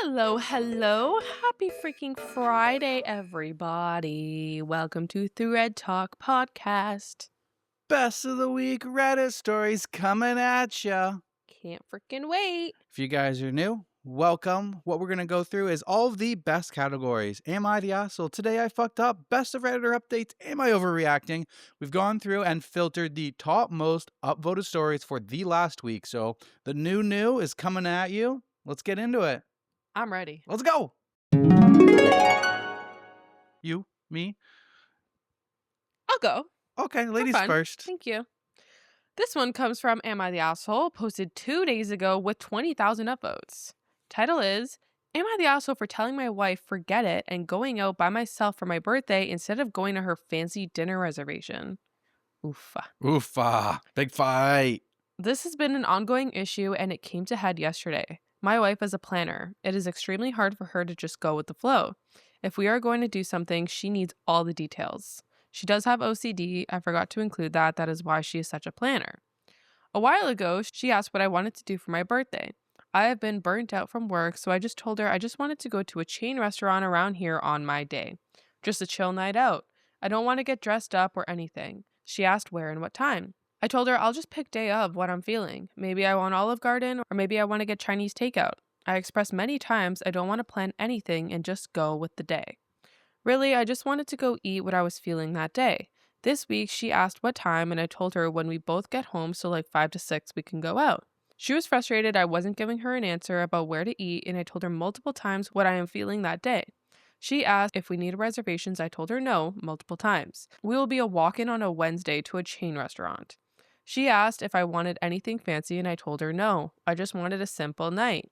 Hello, hello. Happy freaking Friday, everybody. Welcome to ThreadTalk podcast. Best of the week Reddit stories coming at ya. Can't freaking wait. If you guys are new, welcome. What we're going to go through is all of the best categories. Am I the asshole? Today I fucked up. Best of Redditor updates. Am I overreacting? We've gone through and filtered the top most upvoted stories for the last week. So the new is coming at you. Let's get into it. I'm ready. Let's go. You, me? I'll go. Okay, ladies fun. first. Thank you. This one comes from Am I the Asshole, posted 2 days ago with 20,000 upvotes. Title is, Am I the asshole for telling my wife forget it and going out by myself for my birthday instead of going to her fancy dinner reservation? Oofa. Oofa. Big fight. This has been an ongoing issue and it came to head yesterday. My wife is a planner. It is extremely hard for her to just go with the flow. If we are going to do something, she needs all the details. She does have OCD. I forgot to include that. That is why she is such a planner. A while ago, she asked what I wanted to do for my birthday. I have been burnt out from work, so I just told her I just wanted to go to a chain restaurant around here on my day. Just a chill night out. I don't want to get dressed up or anything. She asked where and what time. I told her I'll just pick day of what I'm feeling. Maybe I want Olive Garden or maybe I want to get Chinese takeout. I expressed many times I don't want to plan anything and just go with the day. Really, I just wanted to go eat what I was feeling that day. This week, she asked what time and I told her when we both get home, so like 5 to 6, we can go out. She was frustrated I wasn't giving her an answer about where to eat and I told her multiple times what I am feeling that day. She asked if we needed reservations. I told her no, multiple times. We will be a walk-in on a Wednesday to a chain restaurant. She asked if I wanted anything fancy and I told her no. I just wanted a simple night.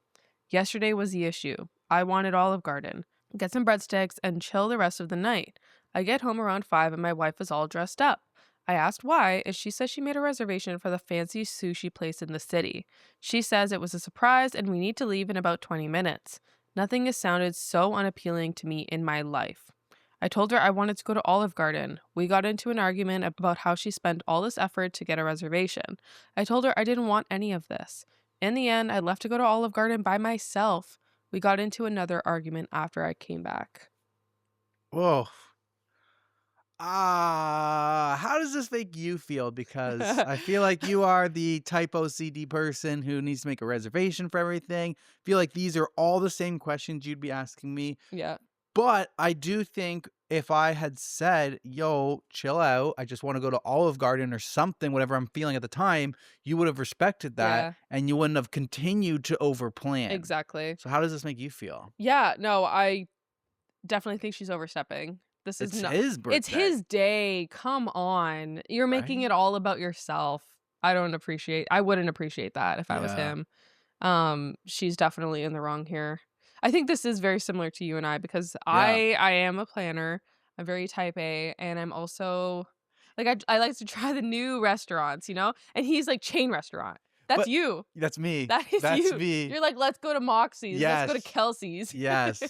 Yesterday was the issue. I wanted Olive Garden. Get some breadsticks and chill the rest of the night. I get home around 5 and my wife is all dressed up. I asked why and she says she made a reservation for the fancy sushi place in the city. She says it was a surprise and we need to leave in about 20 minutes. Nothing has sounded so unappealing to me in my life. I told her I wanted to go to Olive Garden. We got into an argument about how she spent all this effort to get a reservation. I told her I didn't want any of this. In the end, I left to go to Olive Garden by myself. We got into another argument after I came back. Whoa. How does this make you feel? Because I feel like you are the type OCD person who needs to make a reservation for everything. I feel like these are all the same questions you'd be asking me. Yeah. But I do think if I had said, yo, chill out, I just want to go to Olive Garden or something, whatever I'm feeling at the time, you would have respected that and you wouldn't have continued to overplan. Exactly. So how does this make you feel? Yeah, no, I definitely think she's overstepping. This is not his birthday. It's his day. Come on. You're making it all about yourself. I wouldn't appreciate that if I was him. She's definitely in the wrong here. I think this is very similar to you and I because I am a planner. I'm very type A and I'm also like I like to try the new restaurants, you know? And he's like chain restaurant. That's you. That's me. That's you. Me. You're like, let's go to Moxie's. Yes. Let's go to Kelsey's. Yes.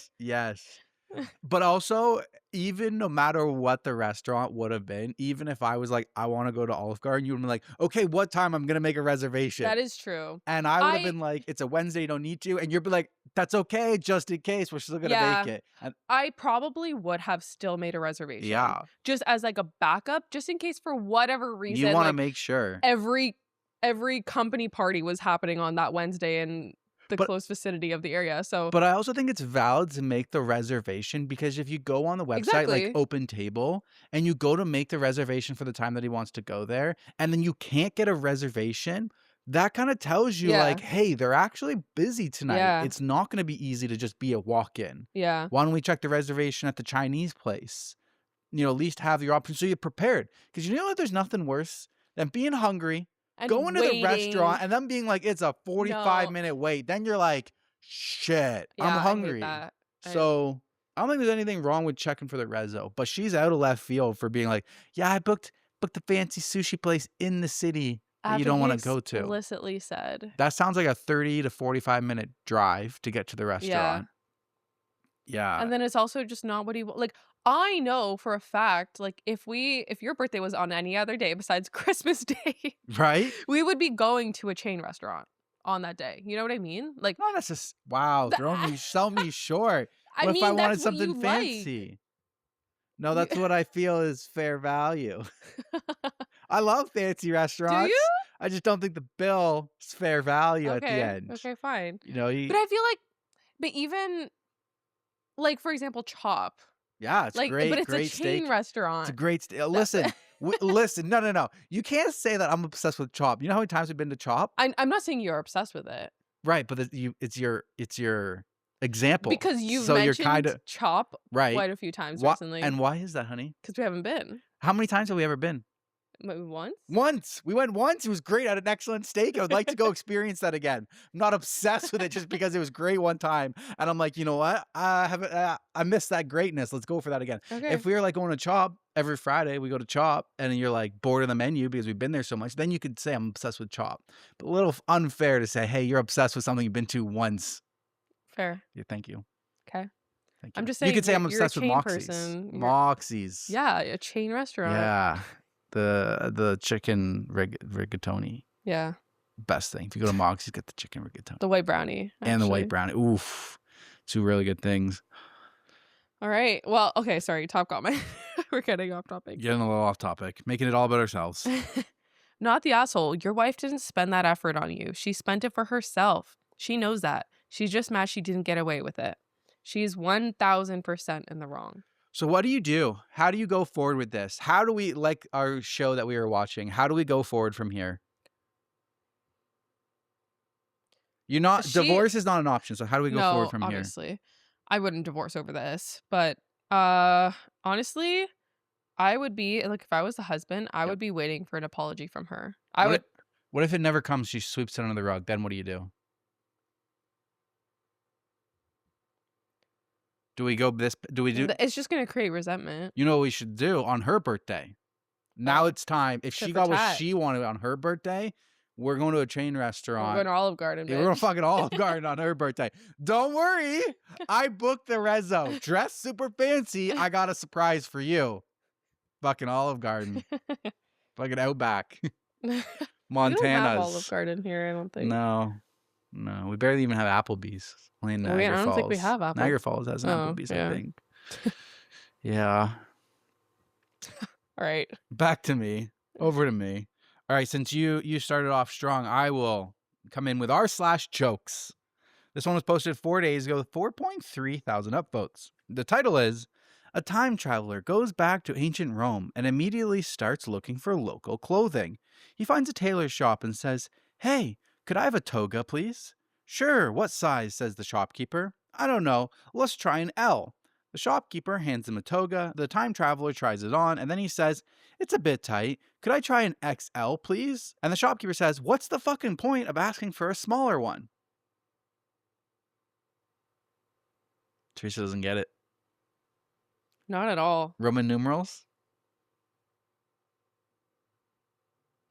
But also, even no matter what the restaurant would have been, even if I was like, I want to go to Olive Garden, you would be like, okay, what time? I'm going to make a reservation. That is true. And I would have been like, it's a Wednesday, you don't need to. And you'd be like, that's okay, just in case. We're still going to make it. And I probably would have still made a reservation. Yeah. Just as like a backup, just in case for whatever reason. You want to like, make sure. Every company party was happening on that Wednesday in the close vicinity of the area. But I also think it's valid to make the reservation because if you go on the website like Open Table and you go to make the reservation for the time that he wants to go there and then you can't get a reservation, that kind of tells you like, hey, they're actually busy tonight. Yeah. It's not going to be easy to just be a walk-in. Yeah. Why don't we check the reservation at the Chinese place? You know, at least have your options so you're prepared. Because you know what? There's nothing worse than being hungry, and going to the restaurant and then being like, it's a 45-minute wait. Then you're like, shit, I'm hungry. I hate that. So I don't think there's anything wrong with checking for the rezo. But she's out of left field for being like, yeah, I booked the fancy sushi place in the city that you don't want to go to. Explicitly said. That sounds like a 30 to 45-minute drive to get to the restaurant. Yeah. And then it's also just not what he like. I know for a fact, like if your birthday was on any other day besides Christmas Day, right? We would be going to a chain restaurant on that day. You know what I mean? Like, No, that's just wow. Sell me short. I What if I mean, wanted that's what something you like. fancy? No, You- that's what I feel is fair value. I love fancy Do restaurants. you? I just don't think the bill is fair value at the Okay. end. Okay, fine. You know, But I feel like, but even like, for example, Chop. yeah, it's Like, but great, it's a great chain steak. restaurant. It's a great steak. Listen, listen. No. You can't say that I'm obsessed with Chop. You know how many times we've been to Chop? I'm not saying you're obsessed with it. Right, but it's your example. Because you've so you're mentioned kind of Chop right. quite a few times Why, recently. and why is that, honey? Because we haven't been. How many times have we ever been? Maybe once? Once. We went once. It was great. I had an excellent steak. I would like to go experience that again. I'm not obsessed with it just because it was great one time. And I'm like, you know what? I missed that greatness. Let's go for that again. Okay. If we were like going to Chop every Friday, we go to Chop and you're like bored of the menu because we've been there so much, then you could say I'm obsessed with Chop. But a little unfair to say, hey, you're obsessed with something you've been to once. Fair. Yeah, thank you. Okay. Thank you. I'm just saying You could say I'm you're a obsessed with chain Moxie's. person. Moxie's. Yeah, a chain restaurant. Yeah. The chicken rigatoni. Yeah. Best thing. If you go to Moxie's, get the chicken rigatoni. The white brownie. And the white actually. brownie. Oof. Two really good things. All right. Well, okay, sorry. Top comment. We're getting off topic. Getting a little off topic. Making it all about ourselves. Not the asshole. Your wife didn't spend that effort on you. She spent it for herself. She knows that. She's just mad she didn't get away with it. She's 1000% in the wrong. So what do you do? How do you go forward with this? How do we, like our show that we were watching, how do we go forward from here? Divorce is not an option. So how do we go forward from here? Honestly, I wouldn't divorce over this. But honestly, I would be, like, if I was the husband, I would be waiting for an apology from her. What if it never comes? She sweeps it under the rug. Then what do you do? Do we do? It's just going to create resentment. You know what we should do on her birthday? Now it's time. If she got what she wanted on her birthday, we're going to a chain restaurant. We're going to Olive Garden. Yeah, we're going to fucking Olive Garden on her birthday. Don't worry. I booked the rezo. Dress super fancy. I got a surprise for you. Fucking Olive Garden. Fucking Outback. Montana's. We don't have Olive Garden here, I don't think. No. We barely even have Applebee's. Only in Niagara Falls. I don't think we have Applebee's. Niagara Falls has an Applebee's, yeah. I think. Yeah. All right. Back to me. Over to me. All right, since you started off strong, I will come in with r/jokes. This one was posted 4 days ago with 4.3 thousand upvotes. The title is, a time traveler goes back to ancient Rome and immediately starts looking for local clothing. He finds a tailor shop and says, hey, could I have a toga, please? Sure, what size, says the shopkeeper. I don't know, let's try an L. The shopkeeper hands him a toga, the time traveler tries it on, and then he says, it's a bit tight, could I try an XL, please? And the shopkeeper says, what's the fucking point of asking for a smaller one? Teresa doesn't get it. Not at all. Roman numerals?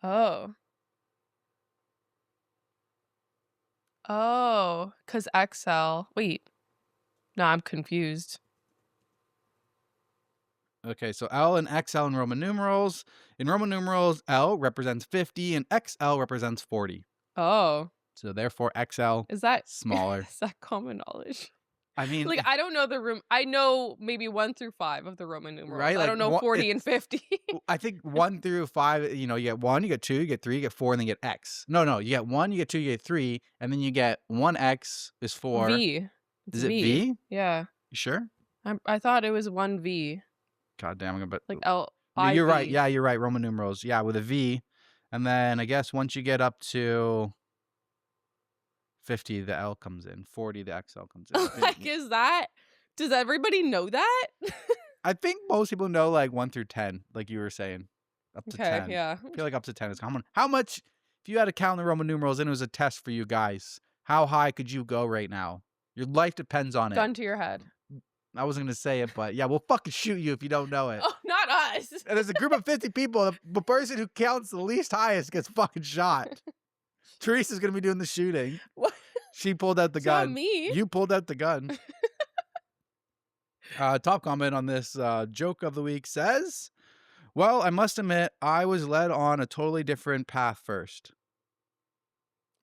Oh, because XL. Wait. No, I'm confused. Okay, so L and XL in Roman numerals. In Roman numerals, L represents 50 and XL represents 40. Oh. So therefore, XL is that smaller. Is that common knowledge? I mean, like, I don't know the room. I know maybe 1 through 5 of the Roman numerals. Right? I don't know 40 and 50. I think 1 through 5, you get 1, you get 2, you get 3, you get 4, and then you get X. No, you get 1, you get 2, you get 3, and then you get 1X is 4. V. Is it V? Yeah. You sure? I thought it was 1V. God damn, I'm gonna bet. Like L. No, you're right. Yeah, you're right. Roman numerals. Yeah, with a V. And then I guess once you get up to 50, the L comes in. 40, the XL comes in. Like, does everybody know that? I think most people know like 1 through 10, like you were saying. Up to 10. Yeah. I feel like up to 10 is common. How much, if you had to count the Roman numerals and it was a test for you guys, how high could you go right now? Your life depends on it. Gun to your head. I wasn't going to say it, but yeah, we'll fucking shoot you if you don't know it. Oh, not us. And there's a group of 50 people. The person who counts the least highest gets fucking shot. Teresa's going to be doing the shooting. What? She pulled out the gun. Not me. You pulled out the gun. Top comment on this joke of the week says, well, I must admit, I was led on a totally different path first.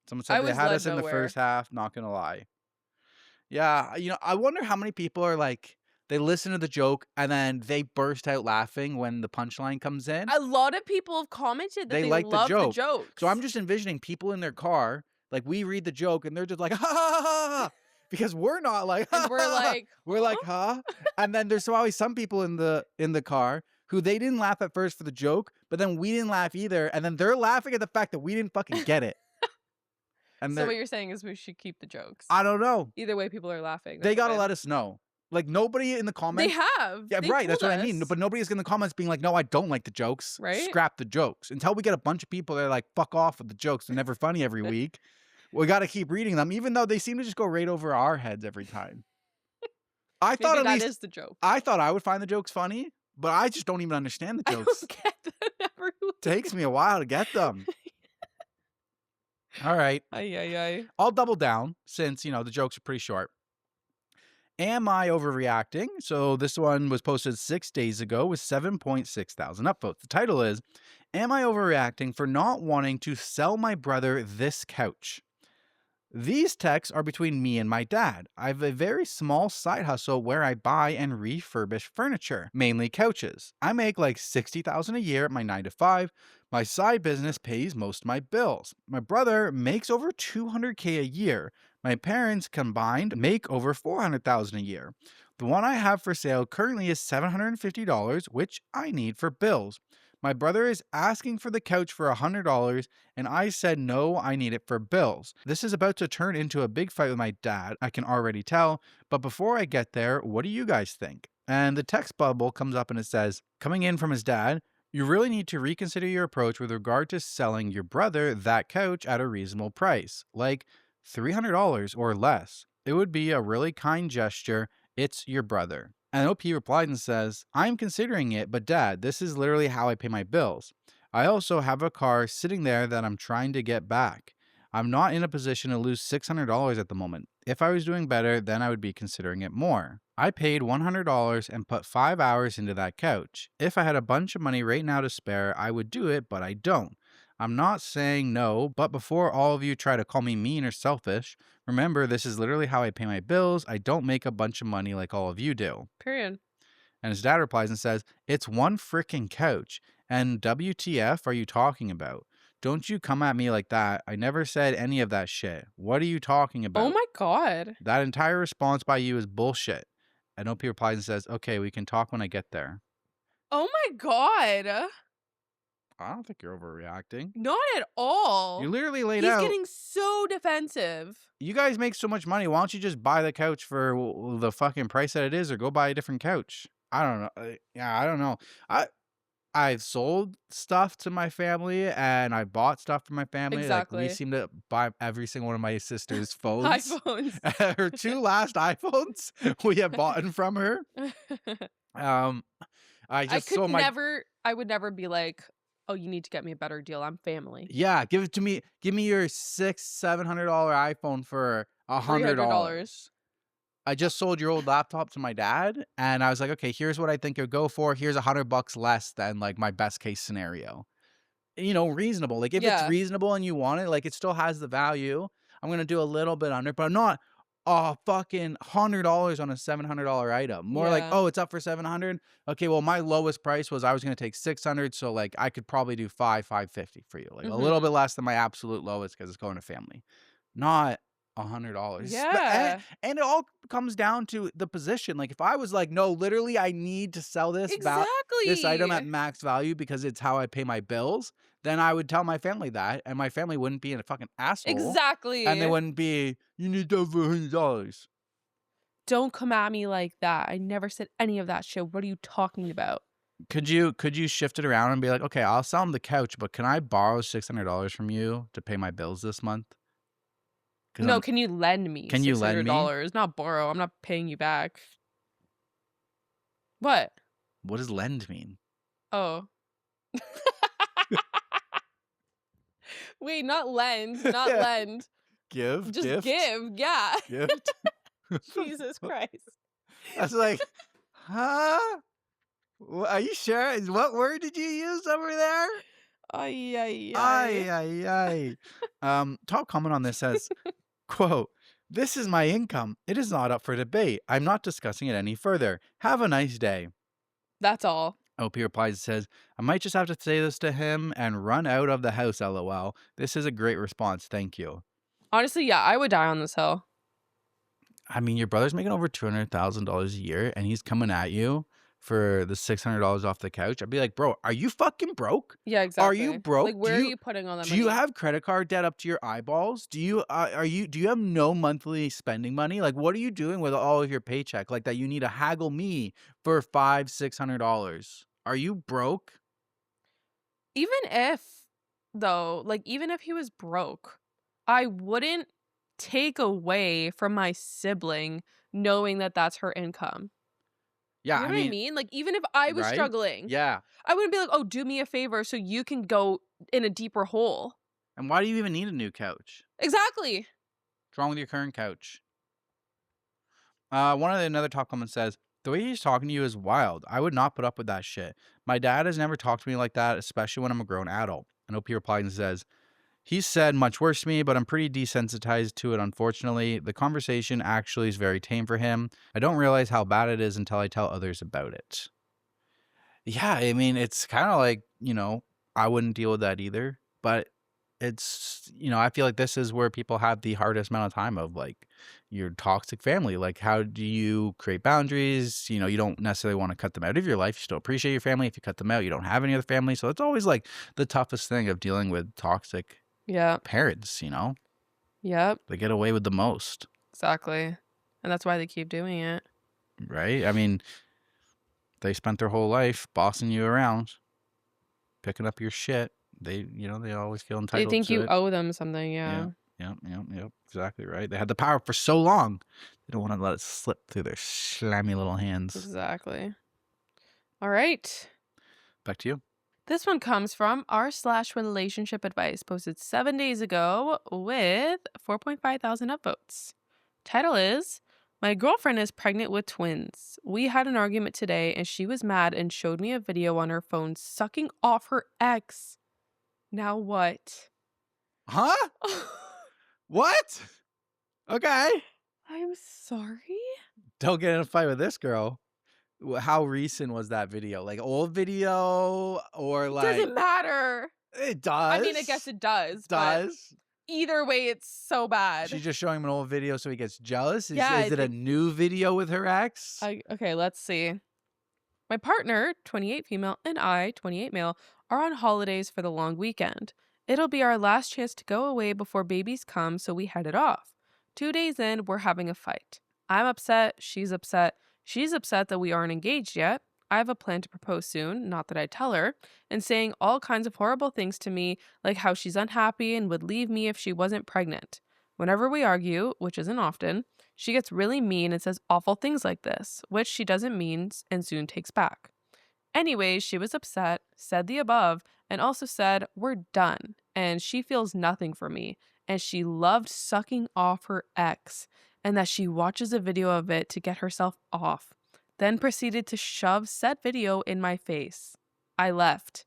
Someone I said they was had led us in the nowhere. first half, not gonna lie. Yeah, I wonder how many people are like, they listen to the joke and then they burst out laughing when the punchline comes in. A lot of people have commented that They they like the love the joke. So I'm jokes. just envisioning people in their car, like we read the joke and they're just like, ha ha ha ha, ha," because we're not like, ha And we're ha ha. like, We're huh? like, huh? And then there's always some people in the car who they didn't laugh at first for the joke, but then we didn't laugh either, and then they're laughing at the fact that we didn't fucking get it. And So what you're saying is we should keep the jokes. I don't know. Either way, people are laughing. They That's gotta fine. let us know. Like nobody in the They comments. have. Yeah, They've right. That's told what I mean. us, But nobody's in the comments being like, "No, I don't like the jokes. right? Scrap the jokes." Until we get a bunch of people that are like, "Fuck off with the jokes. They're never funny every week." We got to keep reading them, even though they seem to just go right over our heads every time. I thought Maybe at that least is the joke. I thought I would find the jokes funny, but I just don't even understand the I jokes. don't get that. Everyone. Takes me a while to get them. All right, Ay, ay, ay. I'll double down since the jokes are pretty short. Am I overreacting? So this one was posted 6 days ago with 7.6 thousand upvotes. The title is, Am I overreacting for not wanting to sell my brother this couch? These texts are between me and my dad. I have a very small side hustle where I buy and refurbish furniture, mainly couches. I make like $60,000 a year at my 9 to 5. My side business pays most of my bills. My brother makes over $200K a year. My parents combined make over $400,000 a year. The one I have for sale currently is $750, which I need for bills. My brother is asking for the couch for $100, and I said no, I need it for bills. This is about to turn into a big fight with my dad, I can already tell, but before I get there, what do you guys think? And the text bubble comes up and it says, coming in from his dad, you really need to reconsider your approach with regard to selling your brother that couch at a reasonable price, like $300 or less. It would be a really kind gesture. It's your brother. And OP replies and says, I'm considering it, but Dad, this is literally how I pay my bills. I also have a car sitting there that I'm trying to get back. I'm not in a position to lose $600 at the moment. If I was doing better, then I would be considering it more. I paid $100 and put 5 hours into that couch. If I had a bunch of money right now to spare, I would do it, but I don't. I'm not saying no, but before all of you try to call me mean or selfish, remember this is literally how I pay my bills. I don't make a bunch of money like all of you do. Period. And his dad replies and says, it's one freaking couch. And WTF are you talking about? Don't you come at me like that. I never said any of that shit. What are you talking about? Oh my God. That entire response by you is bullshit. And OP replies and says, okay, we can talk when I get there. Oh my God. I don't think you're overreacting. Not at all. You literally laid He's out. getting so defensive. You guys make so much money. Why don't you just buy the couch for the fucking price that it is, or go buy a different couch? I don't know. Yeah, I don't know. I've sold stuff to my family and I bought stuff for my family. Exactly. Like we seem to buy every single one of my sister's phones. iPhones. Her 2 last iPhones we have bought from her. I would never be like, oh, you need to get me a better deal. I'm family. Yeah, give it to me. Give me your $700 iPhone for $100. I just sold your old laptop to my dad, and I was like, okay, here's what I think it'll go for. Here's $100 less than like my best case scenario. Reasonable. Like if it's reasonable and you want it, like it still has the value. I'm gonna do a little bit under, but I'm not fucking $100 on a $700 item. More like, oh, it's up for $700. Okay, well, my lowest price was I was gonna take $600, so like I could probably do $550 for you, like a little bit less than my absolute lowest because it's going to family, not $100. Yeah, and it all comes down to the position. Like if I was like, no, literally, I need to sell this this item at max value because it's how I pay my bills, then I would tell my family that, and my family wouldn't be a fucking asshole. Exactly. And they wouldn't be, you need to have $100. Don't come at me like that. I never said any of that shit. What are you talking about? Could you shift it around and be like, okay, I'll sell him the couch, but can I borrow $600 from you to pay my bills this month? No, can you lend me? Can you lend me? $600, not borrow. I'm not paying you back. What? What does lend mean? Oh. Wait, not lend, not lend. Give. Just gift? give, yeah. Gift. Jesus Christ. I was like, huh? Are you sure? What word did you use over there? Ay, ay, Ay, ay. ay, ay. Top comment on this says, quote, "This is my income. It is not up for debate. I'm not discussing it any further. Have a nice day." That's all. OP replies and says, "I might just have to say this to him and run out of the house, lol. This is a great response. Thank you." Honestly, yeah, I would die on this hill. I mean, your brother's making over $200,000 a year and he's coming at you for the $600 off the couch. I'd be like, bro, are you fucking broke? Yeah, Are you exactly. broke? Like, where are you putting all that Do you money? have credit card debt up to your eyeballs? Do you have no monthly spending money? Like, what are you doing with all of your paycheck like that you need to haggle me for $500-600? Are you broke? Even if, though, like, even if he was broke, I wouldn't take away from my sibling knowing that that's her income. Yeah, You know I what I mean, mean? Like, even if I was right? struggling, Yeah. I wouldn't be like, "Oh, do me a favor so you can go in a deeper hole." And why do you even need a new couch? Exactly. What's wrong with your current couch? Another top comment says, "The way he's talking to you is wild. I would not put up with that shit. My dad has never talked to me like that, especially when I'm a grown adult." And OP replies and says, "He's said much worse to me, but I'm pretty desensitized to it, unfortunately. The conversation actually is very tame for him. I don't realize how bad it is until I tell others about it." Yeah, I mean, it's kind of like, I wouldn't deal with that either. But I feel like this is where people have the hardest amount of time of like your toxic family. Like, how do you create boundaries? You don't necessarily want to cut them out of your life. You still appreciate your family. If you cut them out, you don't have any other family. So it's always like the toughest thing of dealing with toxic Yeah. parents, Yep. they get away with the most, Exactly. And that's why they keep doing it. right? I mean, they spent their whole life bossing you around, picking up your shit. They always feel They entitled think to you it. owe them something, Yeah, yeah. yep, exactly right. They had the power for so long. They don't want to let it slip through their slammy little hands. Exactly. All right. Back to you. This one comes from r/relationship advice, posted 7 days ago with 4.5 thousand upvotes. Title is, "My girlfriend is pregnant with twins. We had an argument today and she was mad and showed me a video on her phone sucking off her ex. Now what?" Huh? What? Okay. I'm sorry? Don't get in a fight with this girl. How recent was that video? Like old video or like Doesn't matter. it does? I mean, I guess it does, but does. either way, it's so bad. She's just showing him an old video so he gets jealous? Yeah, I Is it a think- new video with her ex? Okay, let's see. "My partner, 28 female, and I, 28 male, are on holidays for the long weekend. It'll be our last chance to go away before babies come, so we headed off. 2 days in, we're having a fight. I'm upset, she's upset. She's upset that we aren't engaged yet. I have a plan to propose soon, not that I tell her, and saying all kinds of horrible things to me, like how she's unhappy and would leave me if she wasn't pregnant. Whenever we argue, which isn't often, she gets really mean and says awful things like this, which she doesn't mean and soon takes back. Anyways, she was upset, said the above, and also said, we're done, and she feels nothing for me, and she loved sucking off her ex, and that she watches a video of it to get herself off. Then proceeded to shove said video in my face. I left.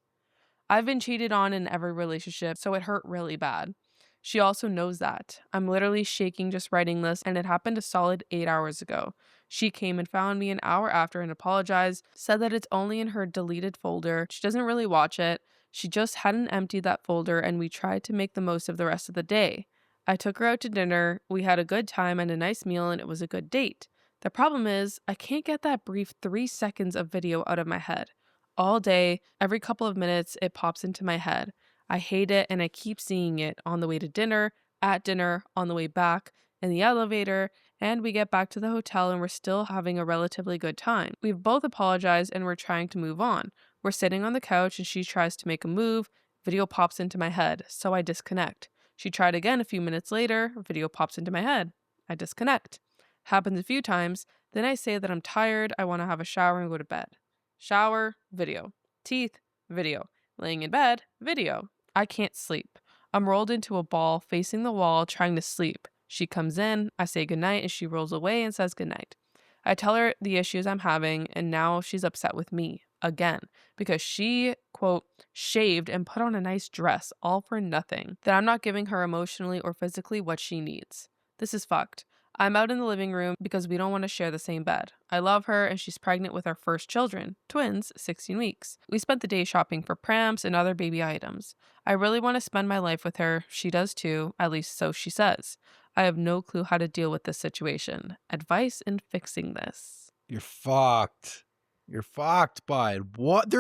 I've been cheated on in every relationship, so it hurt really bad. She also knows that. I'm literally shaking just writing this, and it happened a solid 8 hours ago. She came and found me an hour after and apologized, said that it's only in her deleted folder. She doesn't really watch it. She just hadn't emptied that folder, and we tried to make the most of the rest of the day. I took her out to dinner. We had a good time and a nice meal, and it was a good date. The problem is, I can't get that brief 3 seconds of video out of my head. All day, every couple of minutes, it pops into my head. I hate it, and I keep seeing it on the way to dinner, at dinner, on the way back, in the elevator, and we get back to the hotel and we're still having a relatively good time. We've both apologized and we're trying to move on. We're sitting on the couch and she tries to make a move. Video pops into my head, so I disconnect. She tried again a few minutes later. Video pops into my head. I disconnect. Happens a few times. Then I say that I'm tired, I want to have a shower and go to bed. Shower, video. Teeth, video. Laying in bed, video. I can't sleep. I'm rolled into a ball, facing the wall, trying to sleep. She comes in, I say goodnight, and she rolls away and says goodnight. I tell her the issues I'm having, and now she's upset with me. again because she, quote, shaved and put on a nice dress all for nothing, that I'm not giving her emotionally or physically what she needs. This is fucked. I'm out in the living room because we don't want to share the same bed. I love her and she's pregnant with our first children, twins, 16 weeks. We spent the day shopping for prams and other baby items. I really want to spend my life with her. She does too, at least so she says. I have no clue how to deal with this situation. Advice in fixing this. You're fucked. You're fucked, bud. What?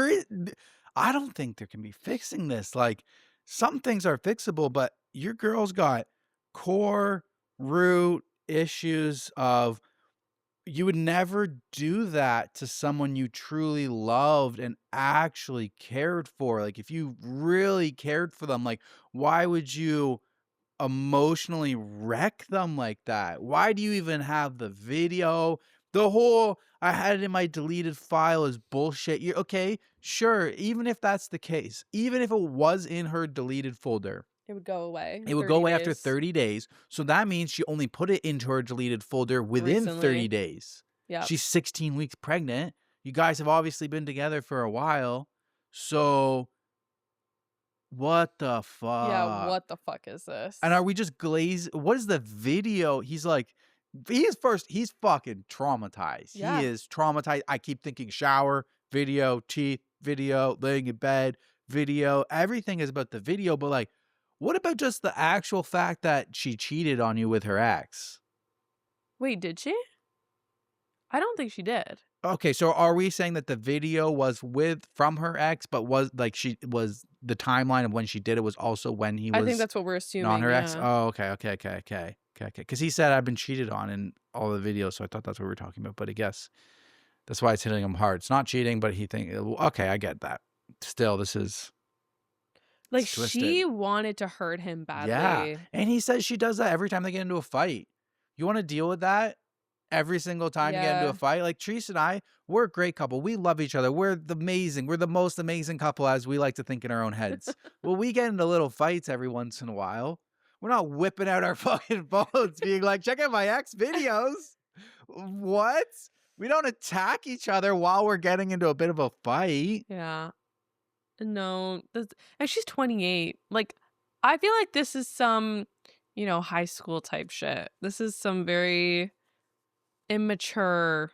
I don't think there can be fixing this. Like, some things are fixable, but your girl's got core root issues of you would never do that to someone you truly loved and actually cared for. Like, if you really cared for them, like, why would you emotionally wreck them like that? Why do you even have the video? The whole I had it in my deleted file is bullshit. You okay? Sure, even if that's the case, even if it was in her deleted folder, It would go away. it would go away after 30 days. So that means she only put it into her deleted folder within 30 Recently. days. Yeah. She's 16 weeks pregnant. You guys have obviously been together for a while. So what the fuck? Yeah, what the fuck is this? And are we just glazed? What is the video? He's fucking traumatized. Yeah. He is traumatized. I keep thinking shower, video, teeth, video, laying in bed, video. Everything is about the video, but like, what about just the actual fact that she cheated on you with her ex? Wait, did she? I don't think she did. Okay, so are we saying that the video was from her ex, but was like she was the timeline of when she did it was also when he was I think that's what we're assuming. not her ex? Yeah. Oh, okay. Because he said I've been cheated on in all the videos, so I thought that's what we were talking about. But I guess that's why it's hitting him hard. It's not cheating, but he think okay, I get that. Still, this is Like, twisted. she wanted to hurt him badly. Yeah, and he says she does that every time they get into a fight. You want to deal with that? Every single time you get into a fight. Like Teresa and I, we're a great couple. We love each other. We're the most amazing couple, as we like to think in our own heads. Well, we get into little fights every once in a while. We're not whipping out our fucking phones being like, check out my ex videos. What? We don't attack each other while we're getting into a bit of a fight. Yeah. No. And she's 28. Like, I feel like this is some, high school type shit. This is some very immature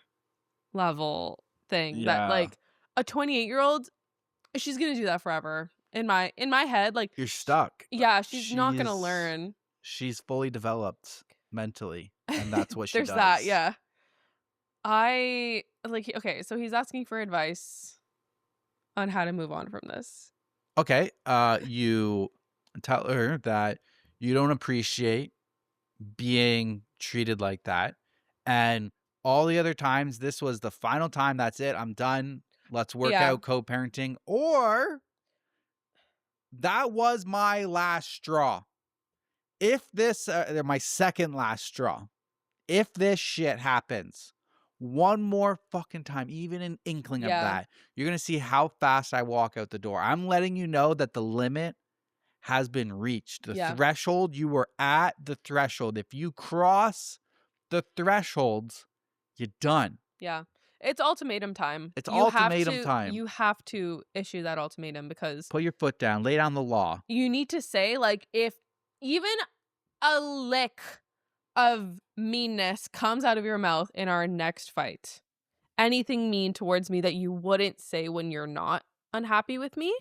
level thing that like a 28-year-old, she's gonna do that forever. In my head, like, you're stuck. Yeah, she's not gonna learn. She's fully developed mentally, and that's what she There's does. that, yeah. I like, okay, so he's asking for advice on how to move on from this. Okay, you tell her that you don't appreciate being treated like that, and all the other times, this was the final time. That's it. I'm done. Let's work out co-parenting. Or that was my last straw. If this, my second last straw, if this shit happens one more fucking time, even an inkling of that, you're going to see how fast I walk out the door. I'm letting you know that the limit has been reached. The threshold, you were at the threshold. If you cross the thresholds, you're done. Yeah. It's ultimatum time. It's ultimatum time. You have to issue that ultimatum because put your foot down, lay down the law. You need to say, like, if even a lick of meanness comes out of your mouth in our next fight, anything mean towards me that you wouldn't say when you're not unhappy with me,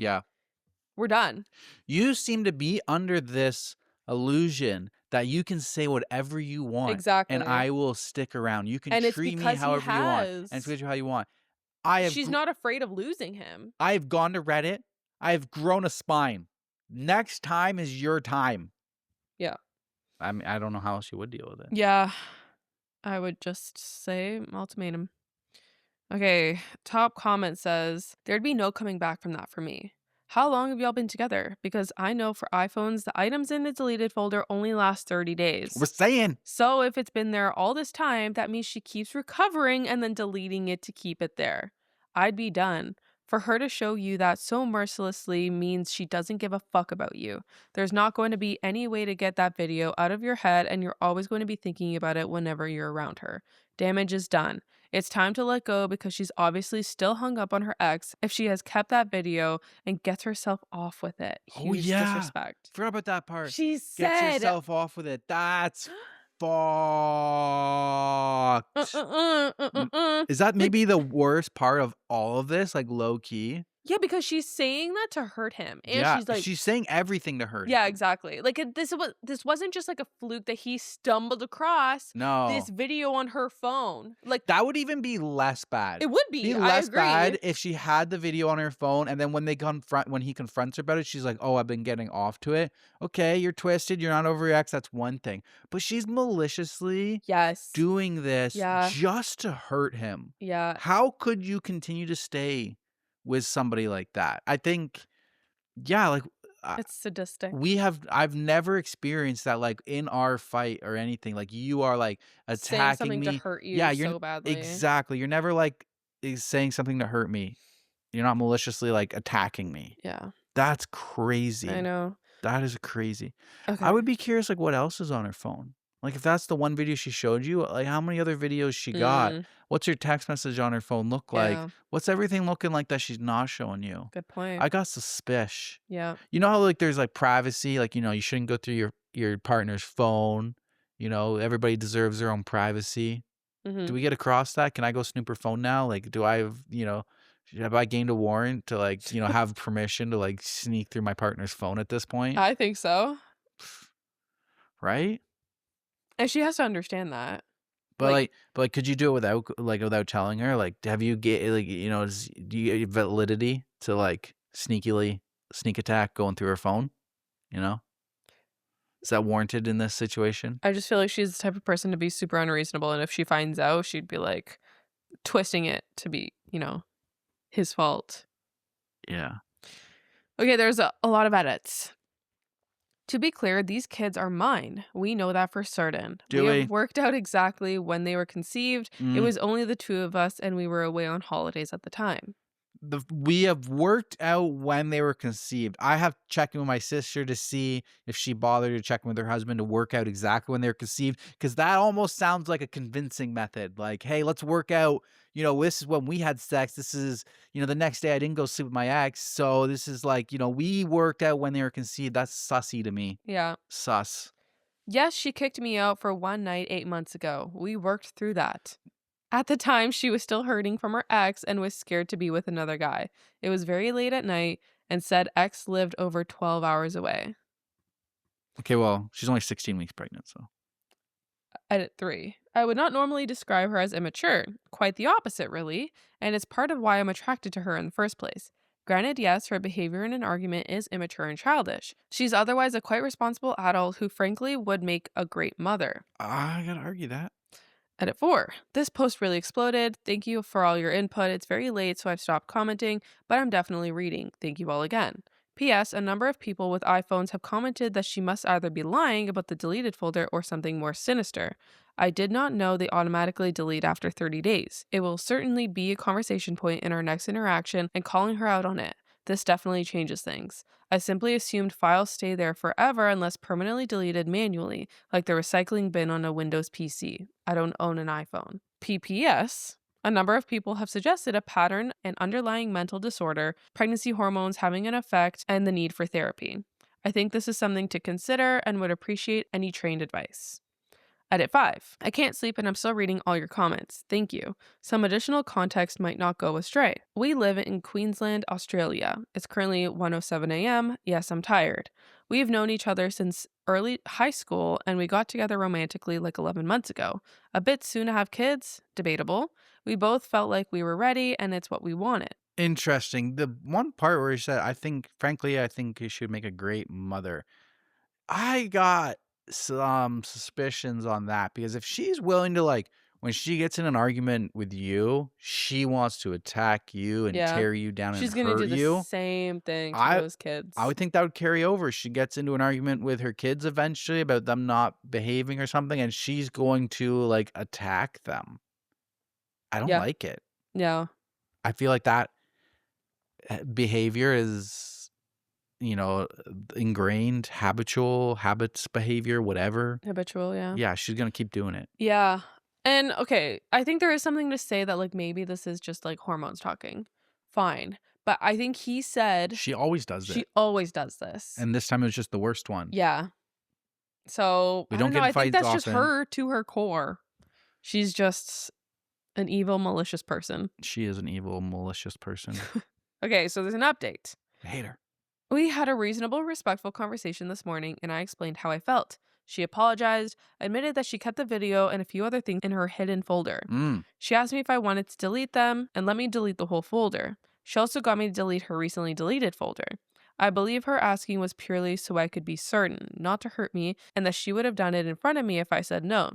we're done. You seem to be under this illusion that you can say whatever you want. Exactly. And I will stick around. You can treat me however you want. And it's because how you want. She's not afraid of losing him. I've gone to Reddit. I've grown a spine. Next time is your time. Yeah. I mean, I don't know how else you would deal with it. Yeah. I would just say ultimatum. Okay. Top comment says, there'd be no coming back from that for me. How long have y'all been together? Because I know for iPhones, the items in the deleted folder only last 30 days. We're saying. So if it's been there all this time, that means she keeps recovering and then deleting it to keep it there. I'd be done. For her to show you that so mercilessly means she doesn't give a fuck about you. There's not going to be any way to get that video out of your head, and you're always going to be thinking about it whenever you're around her. Damage is done. It's time to let go because she's obviously still hung up on her ex if she has kept that video and gets herself off with it. Oh, Huge yeah. disrespect. Forgot about that part. She Gets said, yourself off with it. That's uh, fucked. uh, uh, uh, uh, uh. Is that Like, maybe the worst part of all of this? Like, low key? yeah, because she's saying that to hurt him. And Yeah, she's like, she's saying everything to hurt yeah, him. exactly. Like this wasn't just like a fluke that he stumbled across this No. video on her phone. Like, That would even be less bad. it would Be be. I less bad agree. if she had the video on her phone, and then when he confronts her about it, she's like, "Oh, I've been getting off to it." Okay, you're twisted. You're not over your ex. That's one thing. But she's maliciously Yes. doing this Yeah. just to hurt him. Yeah. How could you continue to stay with somebody like that? I think, yeah, like It's sadistic. I've never experienced that, like, in our fight or anything, like, you are, like, Saying attacking something to me. hurt Yeah, you so badly. exactly, you're never, like, saying something to hurt me. You're not maliciously, like, attacking me. Yeah. That's I crazy. know. That is crazy. I Okay. would be curious, like, what else is on her phone? Like, if that's the one video she showed you, like, how many other videos she got? Mm, What's your text message on her phone look like? yeah. What's everything looking like that she's not showing you? Good point. I got suspicious. Yeah. You know how, like, there's, like, privacy, like, you shouldn't go through your partner's phone, everybody deserves their own privacy. Mm-hmm. Do we get across that? Can I go snoop her phone now? Like, do I have I gained a warrant to, like, have permission to, like, sneak through my partner's phone at this point? I think so. Right? And she has to understand that. But, Like, could you do it without telling her? Like, have you get like, do you get validity to, like, sneak attack going through her phone? You know? Is that warranted in this situation? I just feel like she's the type of person to be super unreasonable. And if she finds out, she'd be like twisting it to be, his fault. Yeah. Okay, there's a lot of edits. To be clear, these kids are mine. We know that for certain. Do We we? have worked out exactly when they were conceived. It Mm. was only the two of us, and we were away on holidays at the time. We have worked out when they were conceived. I have checked in with my sister to see if she bothered to check in with her husband to work out exactly when they were conceived, because that almost sounds like a convincing method. Like, hey, let's work out. This is when we had sex. This is, the next day I didn't go sleep with my ex. So this is like, we worked out when they were conceived. That's sussy to me. Yeah. Sus. Yes, she kicked me out for one night 8 months ago. We worked through that. At the time, she was still hurting from her ex and was scared to be with another guy. It was very late at night and said ex lived over 12 hours away. Okay, well, she's only 16 weeks pregnant, so. Edit 3. I would not normally describe her as immature. Quite the opposite, really. And it's part of why I'm attracted to her in the first place. Granted, yes, her behavior in an argument is immature and childish. She's otherwise a quite responsible adult who frankly would make a great mother. I gotta argue that. Edit 4. This post really exploded. Thank you for all your input. It's very late, so I've stopped commenting, but I'm definitely reading. Thank you all again. P.S. A number of people with iPhones have commented that she must either be lying about the deleted folder or something more sinister. I did not know they automatically delete after 30 days. It will certainly be a conversation point in our next interaction and calling her out on it. This definitely changes things. I simply assumed files stay there forever unless permanently deleted manually, like the recycling bin on a Windows PC. I don't own an iPhone. PPS. A number of people have suggested a pattern and underlying mental disorder, pregnancy hormones having an effect, and the need for therapy. I think this is something to consider and would appreciate any trained advice. Edit 5. I can't sleep and I'm still reading all your comments. Thank you. Some additional context might not go astray. We live in Queensland, Australia. It's currently 1:07 a.m. Yes, I'm tired. We've known each other since early high school and we got together romantically like 11 months ago. A bit soon to have kids? Debatable. We both felt like we were ready and it's what we wanted. Interesting. The one part where he said, frankly, I think you should make a great mother. I got some suspicions on that because if she's willing to, like, when she gets in an argument with you, she wants to attack you and Yeah. tear you down She's and going to hurt do the you. same thing to I those kids. I would think that would carry over. She gets into an argument with her kids eventually about them not behaving or something, and she's going to, like, attack them. I don't Yeah. like it. Yeah. I feel like that behavior is, ingrained, habits, behavior, whatever. Habitual, yeah. Yeah, she's gonna keep doing it. Yeah. And okay, I think there is something to say that like maybe this is just like hormones talking. Fine. But I think he said She always does she it. always does this. And this time it was just the worst one. Yeah. So We I don't don't know. get in I think fights that's just often. her to her core. She's just an evil, malicious person. She is an evil, malicious person. Okay, so there's an update. I hate her. We had a reasonable, respectful conversation this morning, and I explained how I felt. She apologized, admitted that she kept the video and a few other things in her hidden folder. Mm. She asked me if I wanted to delete them and let me delete the whole folder. She also got me to delete her recently deleted folder. I believe her asking was purely so I could be certain, not to hurt me, and that she would have done it in front of me if I said no.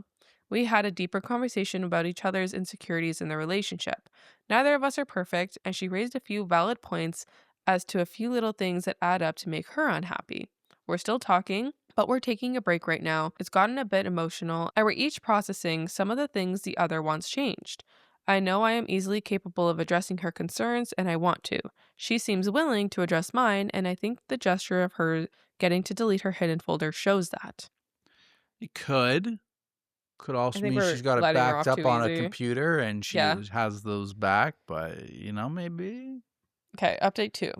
We had a deeper conversation about each other's insecurities in the relationship. Neither of us are perfect, and she raised a few valid points as to a few little things that add up to make her unhappy. We're still talking, but we're taking a break right now. It's gotten a bit emotional, and we're each processing some of the things the other wants changed. I know I am easily capable of addressing her concerns, and I want to. She seems willing to address mine, and I think the gesture of her getting to delete her hidden folder shows that. It could I also think mean we're she's got it letting her backed off up too on a easy. computer and Yeah. has those back, but maybe. Okay, update 2.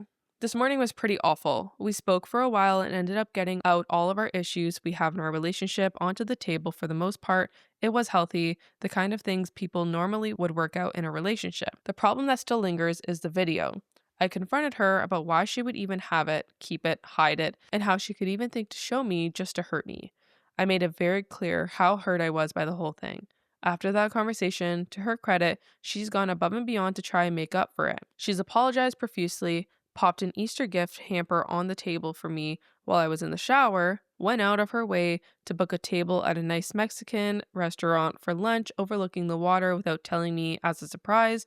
This morning was pretty awful. We spoke for a while and ended up getting out all of our issues we have in our relationship onto the table for the most part. It was healthy, the kind of things people normally would work out in a relationship. The problem that still lingers is the video. I confronted her about why she would even have it, keep it, hide it, and how she could even think to show me just to hurt me. I made it very clear how hurt I was by the whole thing. After that conversation, to her credit, she's gone above and beyond to try and make up for it. She's apologized profusely, popped an Easter gift hamper on the table for me while I was in the shower, went out of her way to book a table at a nice Mexican restaurant for lunch overlooking the water without telling me as a surprise,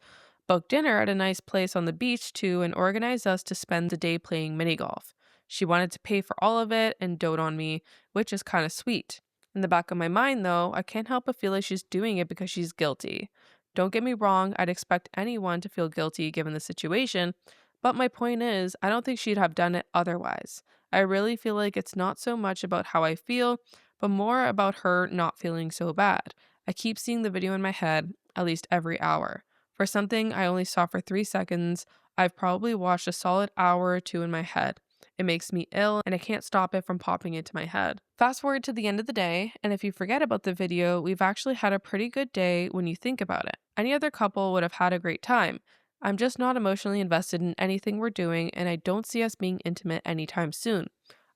booked dinner at a nice place on the beach too, and organized us to spend the day playing mini golf. She wanted to pay for all of it and dote on me, which is kind of sweet. In the back of my mind, though, I can't help but feel like she's doing it because she's guilty. Don't get me wrong, I'd expect anyone to feel guilty given the situation, but my point is, I don't think she'd have done it otherwise. I really feel like it's not so much about how I feel, but more about her not feeling so bad. I keep seeing the video in my head at least every hour. For something I only saw for 3 seconds, I've probably watched a solid hour or two in my head. It makes me ill, and I can't stop it from popping into my head. Fast forward to the end of the day, and if you forget about the video, we've actually had a pretty good day when you think about it. Any other couple would have had a great time. I'm just not emotionally invested in anything we're doing, and I don't see us being intimate anytime soon.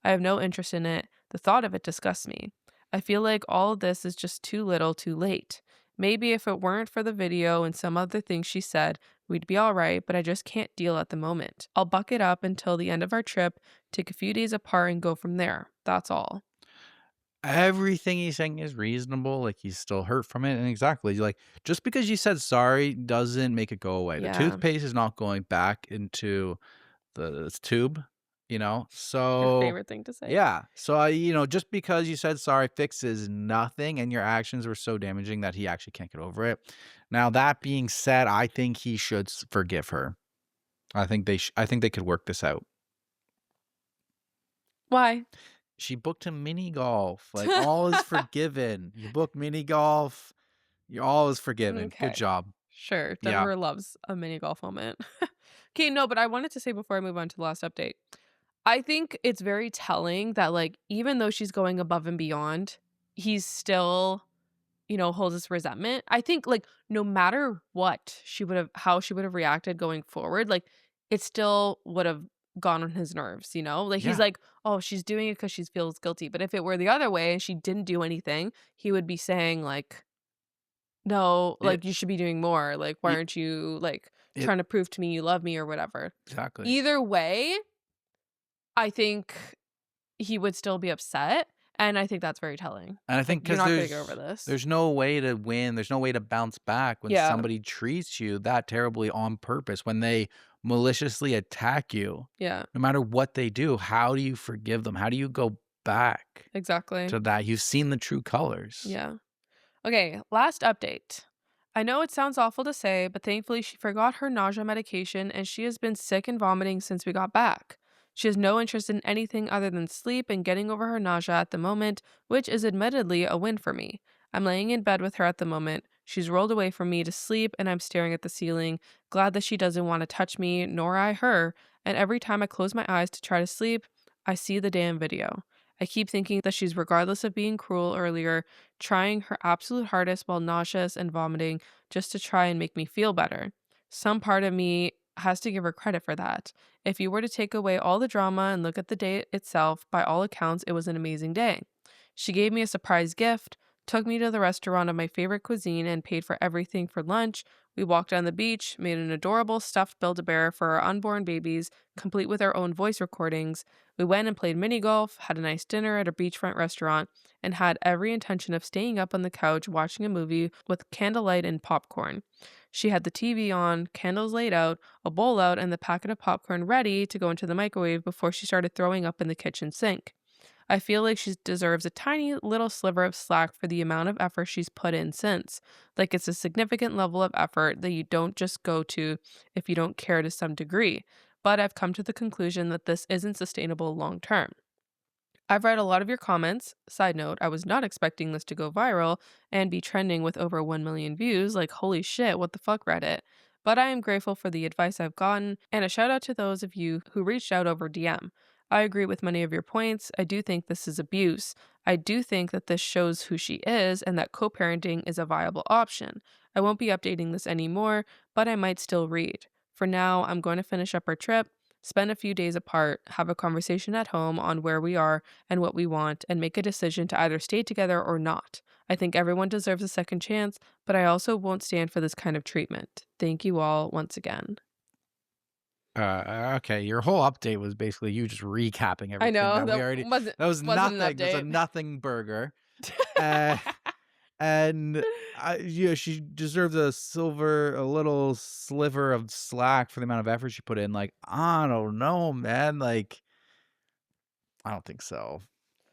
I have no interest in it. The thought of it disgusts me. I feel like all of this is just too little too late. Maybe if it weren't for the video and some other things she said, we'd be alright, but I just can't deal at the moment. I'll buck it up until the end of our trip, take a few days apart, and go from there. That's all. Everything he's saying is reasonable. Like, he's still hurt from it. And exactly, like, just because you said sorry doesn't make it go away. The Yeah, toothpaste is not going back into the tube, you know? your So, favorite thing to say. yeah. So, just because you said sorry fixes nothing and your actions were so damaging that he actually can't get over it. Now, that being said, I think he should forgive her. I think they could work this out. Why? She booked him mini golf. Like, all is forgiven. You book mini golf, you're all is forgiven. Good Okay. job. Sure, Yeah. Denver loves a mini golf moment. Okay, no, but I wanted to say before I move on to the last update, I think it's very telling that, like, even though she's going above and beyond, he's still, holds this resentment. I think, like, no matter what how she would have reacted going forward, like, it still would have gone on his nerves, you know? Like, he's Yeah. like, oh, she's doing it because she feels guilty. But if it were the other way and she didn't do anything, he would be saying, like, no, It like, you should be doing more. Like, why it aren't you, like, it trying to prove to me you love me or whatever? exactly. Either way, I think he would still be upset, and I think that's very telling. And I Like, think you're because not gonna get over this. there's no way to win, there's no way to bounce back when Yeah, somebody treats you that terribly on purpose, when they maliciously attack you. yeah, No matter what they do, how do you forgive them? How do you go back exactly. to that? You've seen the true colors. Yeah. Okay, last update. I know it sounds awful to say, but thankfully she forgot her nausea medication and she has been sick and vomiting since we got back. She has no interest in anything other than sleep and getting over her nausea at the moment, which is admittedly a win for me. I'm laying in bed with her at the moment. She's rolled away from me to sleep, and I'm staring at the ceiling, glad that she doesn't want to touch me, nor I her. And every time I close my eyes to try to sleep, I see the damn video. I keep thinking that she's, regardless of being cruel earlier, trying her absolute hardest while nauseous and vomiting just to try and make me feel better. Some part of me has to give her credit for that. If you were to take away all the drama and look at the day itself, by all accounts, it was an amazing day. She gave me a surprise gift, took me to the restaurant of my favorite cuisine, and paid for everything for lunch. We walked on the beach, made an adorable stuffed Build-A-Bear for our unborn babies, complete with our own voice recordings. We went and played mini golf, had a nice dinner at a beachfront restaurant, and had every intention of staying up on the couch watching a movie with candlelight and popcorn. She had the TV on, candles laid out, a bowl out, and the packet of popcorn ready to go into the microwave before she started throwing up in the kitchen sink. I feel like she deserves a tiny little sliver of slack for the amount of effort she's put in since. Like it's a significant level of effort that you don't just go to if you don't care to some degree. But I've come to the conclusion that this isn't sustainable long term. I've read a lot of your comments. Side note, I was not expecting this to go viral and be trending with over 1 million views. Like, holy shit, what the fuck, Reddit? But I am grateful for the advice I've gotten, and a shout out to those of you who reached out over DM. I agree with many of your points. I do think this is abuse. I do think that this shows who she is and that co parenting is a viable option. I won't be updating this anymore, but I might still read. For now, I'm going to finish up our trip, spend a few days apart, have a conversation at home on where we are and what we want, and make a decision to either stay together or not. I think everyone deserves a second chance, but I also won't stand for this kind of treatment. Thank you all once again. Okay, your whole update was basically you just recapping I everything know, that we already. wasn't That was wasn't an nothing. It was a update. nothing burger. Uh, and yeah, she deserves a little sliver of slack for the amount of effort she put in. Like, I don't know, man. Like, I don't think so.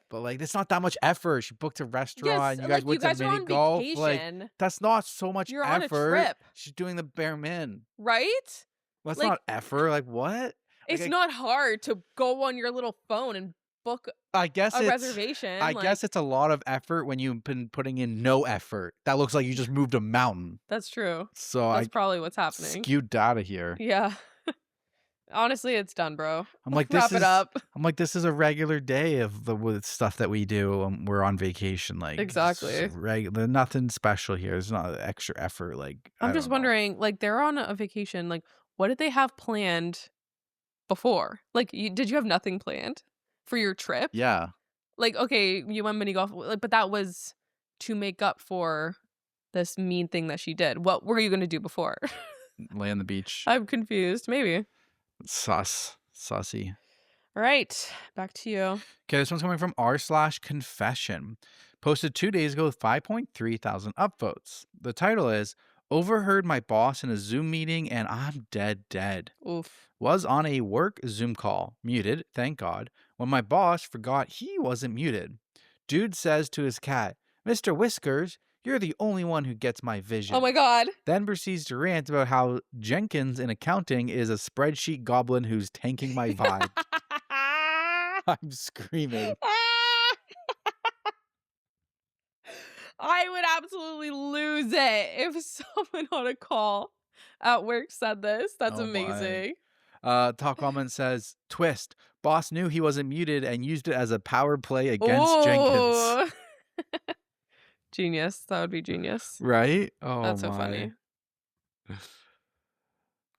But like, it's not that much effort. She booked a restaurant. Yes, You guys like, you went to guys are mini on golf. Like, vacation. that's not so much You're on a effort. trip. She's doing the bare min. Right? Well, that's Like, not effort. Like, what? it's Like, not hard to go on your little phone and book I guess a it's reservation, I like, guess it's a lot of effort when you've been putting in no effort. That looks like you just moved a mountain. that's true. So That's I probably what's happening. skewed data here. Yeah. Honestly, it's done, bro. I'm like, Wrap it up. this is a regular day of the with stuff that we do. We're on vacation, like Exactly. There's nothing special here. There's not extra effort. Like, I'm I just don't know. wondering, like, they're on a vacation, like, what did they have planned before? Like, did you have nothing planned for your trip? Yeah, Like, okay, you went mini golf, like, but that was to make up for this mean thing that she did. What were you gonna do before? lay on the beach. I'm confused. Maybe. Sussy. All right, back to you. Okay, this one's coming from r/confession. Posted 2 days ago with 5.3 thousand upvotes. The title is Overheard my boss in a Zoom meeting and I'm dead. Oof. Was on a work Zoom call, muted, thank God, when my boss forgot he wasn't muted. Dude says to his cat, Mr. Whiskers, you're the only one who gets my vision. Oh my God. Then proceeds to rant about how Jenkins in accounting is a spreadsheet goblin who's tanking my vibe. I'm screaming. I would absolutely lose it if someone on a call at work said this. That's Oh my. amazing. Top comment says, twist. Boss knew he wasn't muted and used it as a power play against Jenkins. Ooh. Genius. That would be genius. Right? Oh, That's so my. funny.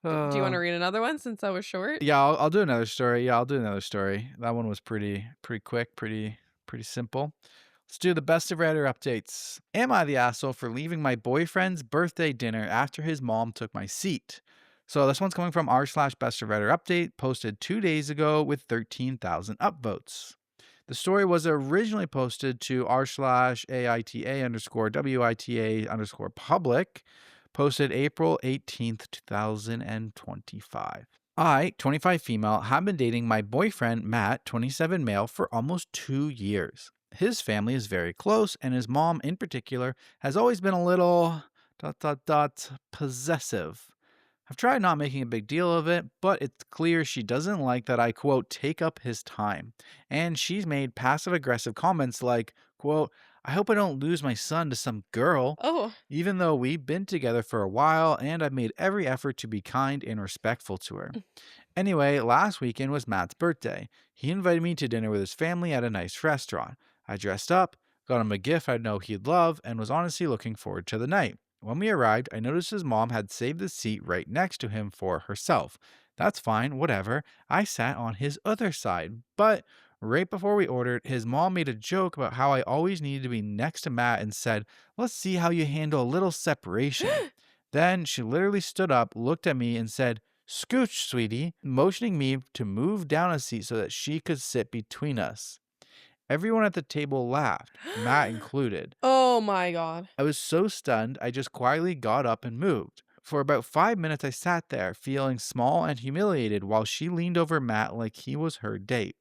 Do you want to read another one since that was short? Yeah, I'll do another story. That one was pretty quick, pretty simple. Let's do the best of Reddit updates. Am I the asshole for leaving my boyfriend's birthday dinner after his mom took my seat? So this one's coming from r/best of Reddit update, posted 2 days ago with 13,000 upvotes. The story was originally posted to r/AITA_WITA_public, posted April 18th, 2025. I, 25 female, have been dating my boyfriend, Matt, 27 male, for almost 2 years. His family is very close, and his mom in particular has always been a little ... possessive. I've tried not making a big deal of it, but it's clear she doesn't like that I, quote, take up his time. And she's made passive-aggressive comments like, quote, I hope I don't lose my son to some girl. Oh. Even though we've been together for a while and I've made every effort to be kind and respectful to her. Anyway, last weekend was Matt's birthday. He invited me to dinner with his family at a nice restaurant. I dressed up, got him a gift I know he'd love, and was honestly looking forward to the night. When we arrived, I noticed his mom had saved the seat right next to him for herself. That's fine, whatever. I sat on his other side. But right before we ordered, his mom made a joke about how I always needed to be next to Matt and said, "Let's see how you handle a little separation." Then she literally stood up, looked at me, and said, "Scooch, sweetie," motioning me to move down a seat so that she could sit between us. Everyone at the table laughed, Matt included. Oh my God. I was so stunned, I just quietly got up and moved. For about 5 minutes, I sat there, feeling small and humiliated while she leaned over Matt like he was her date.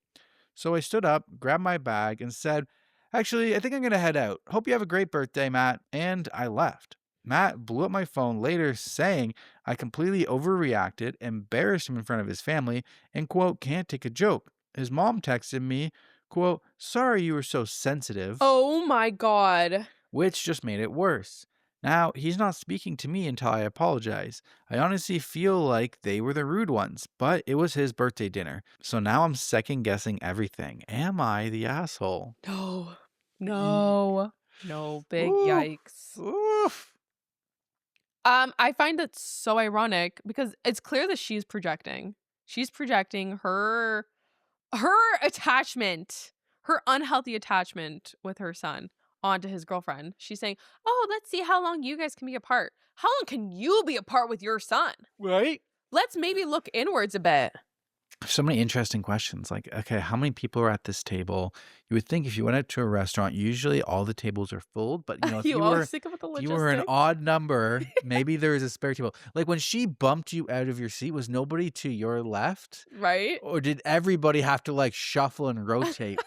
So I stood up, grabbed my bag, and said, "Actually, I think I'm going to head out. Hope you have a great birthday, Matt." And I left. Matt blew up my phone later saying I completely overreacted, embarrassed him in front of his family, and, quote, can't take a joke. His mom texted me, quote, "Sorry you were so sensitive," Oh my God. which just made it worse. Now, he's not speaking to me until I apologize. I honestly feel like they were the rude ones, but it was his birthday dinner. So now I'm second guessing everything. Am I the asshole? No. Ye- No. No. Big Ooh, yikes. oof. I find that so ironic because it's clear that she's projecting. She's projecting her attachment, her unhealthy attachment with her son onto his girlfriend. She's saying, "Oh, let's see how long you guys can be apart. How long can you be apart with your son? Right? Let's maybe look inwards a bit." So many interesting questions. Like, okay, how many people are at this table? You would think if you went out to a restaurant, usually all the tables are full. But if You always think about the if you were an logistics. odd number, maybe there is a spare table. Like when she bumped you out of your seat, was nobody to your left? Right? Or did everybody have to like shuffle and rotate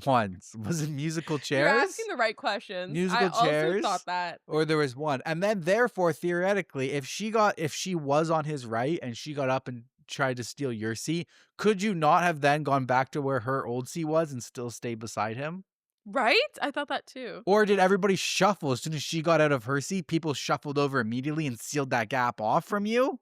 once? Was it musical You're chairs? asking the right questions. I Musical also chairs? thought that. Or there was one. And then therefore, theoretically, if she was on his right and she got up and tried to steal your seat, could you not have then gone back to where her old seat was and still stayed beside him? Right? I thought that too. Or did everybody shuffle as soon as she got out of her seat? People shuffled over immediately and sealed that gap off from you?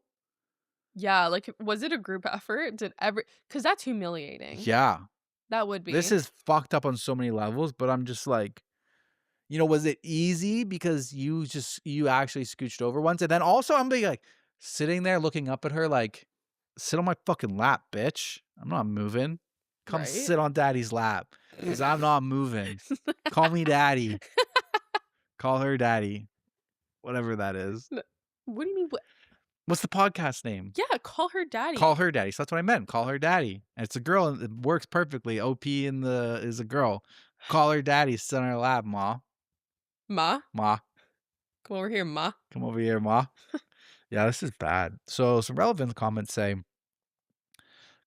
Yeah, like was it a group effort? Because that's humiliating. Yeah. That would be. This is fucked up on so many levels, but I'm just like, was it easy because you actually scooched over once? And then also I'm being like sitting there looking up at her like, sit on my fucking lap, bitch. I'm not moving. Come Right? sit on daddy's lap because I'm not moving. Call me daddy. Call her daddy. Whatever that is. What do you mean? What's the podcast name? Yeah, call her daddy. Call her daddy. So that's what I meant. Call her daddy. And it's a girl and it works perfectly. OP is a girl. Call her daddy. Sit on her lap, ma. Ma, Ma. come over here, Ma. Come over here, ma. Yeah, this is bad. So some relevant comments say,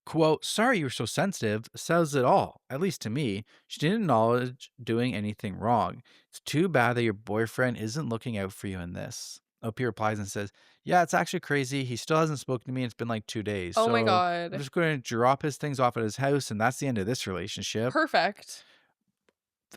quote, "Sorry you were so sensitive," says it all, at least to me. She didn't acknowledge doing anything wrong. It's too bad that your boyfriend isn't looking out for you in this. OP replies and says, "Yeah, it's actually crazy. He still hasn't spoken to me. It's been like 2 days. Oh my So I'm God. just going to drop his things off at his house, and that's the end of this relationship." Perfect.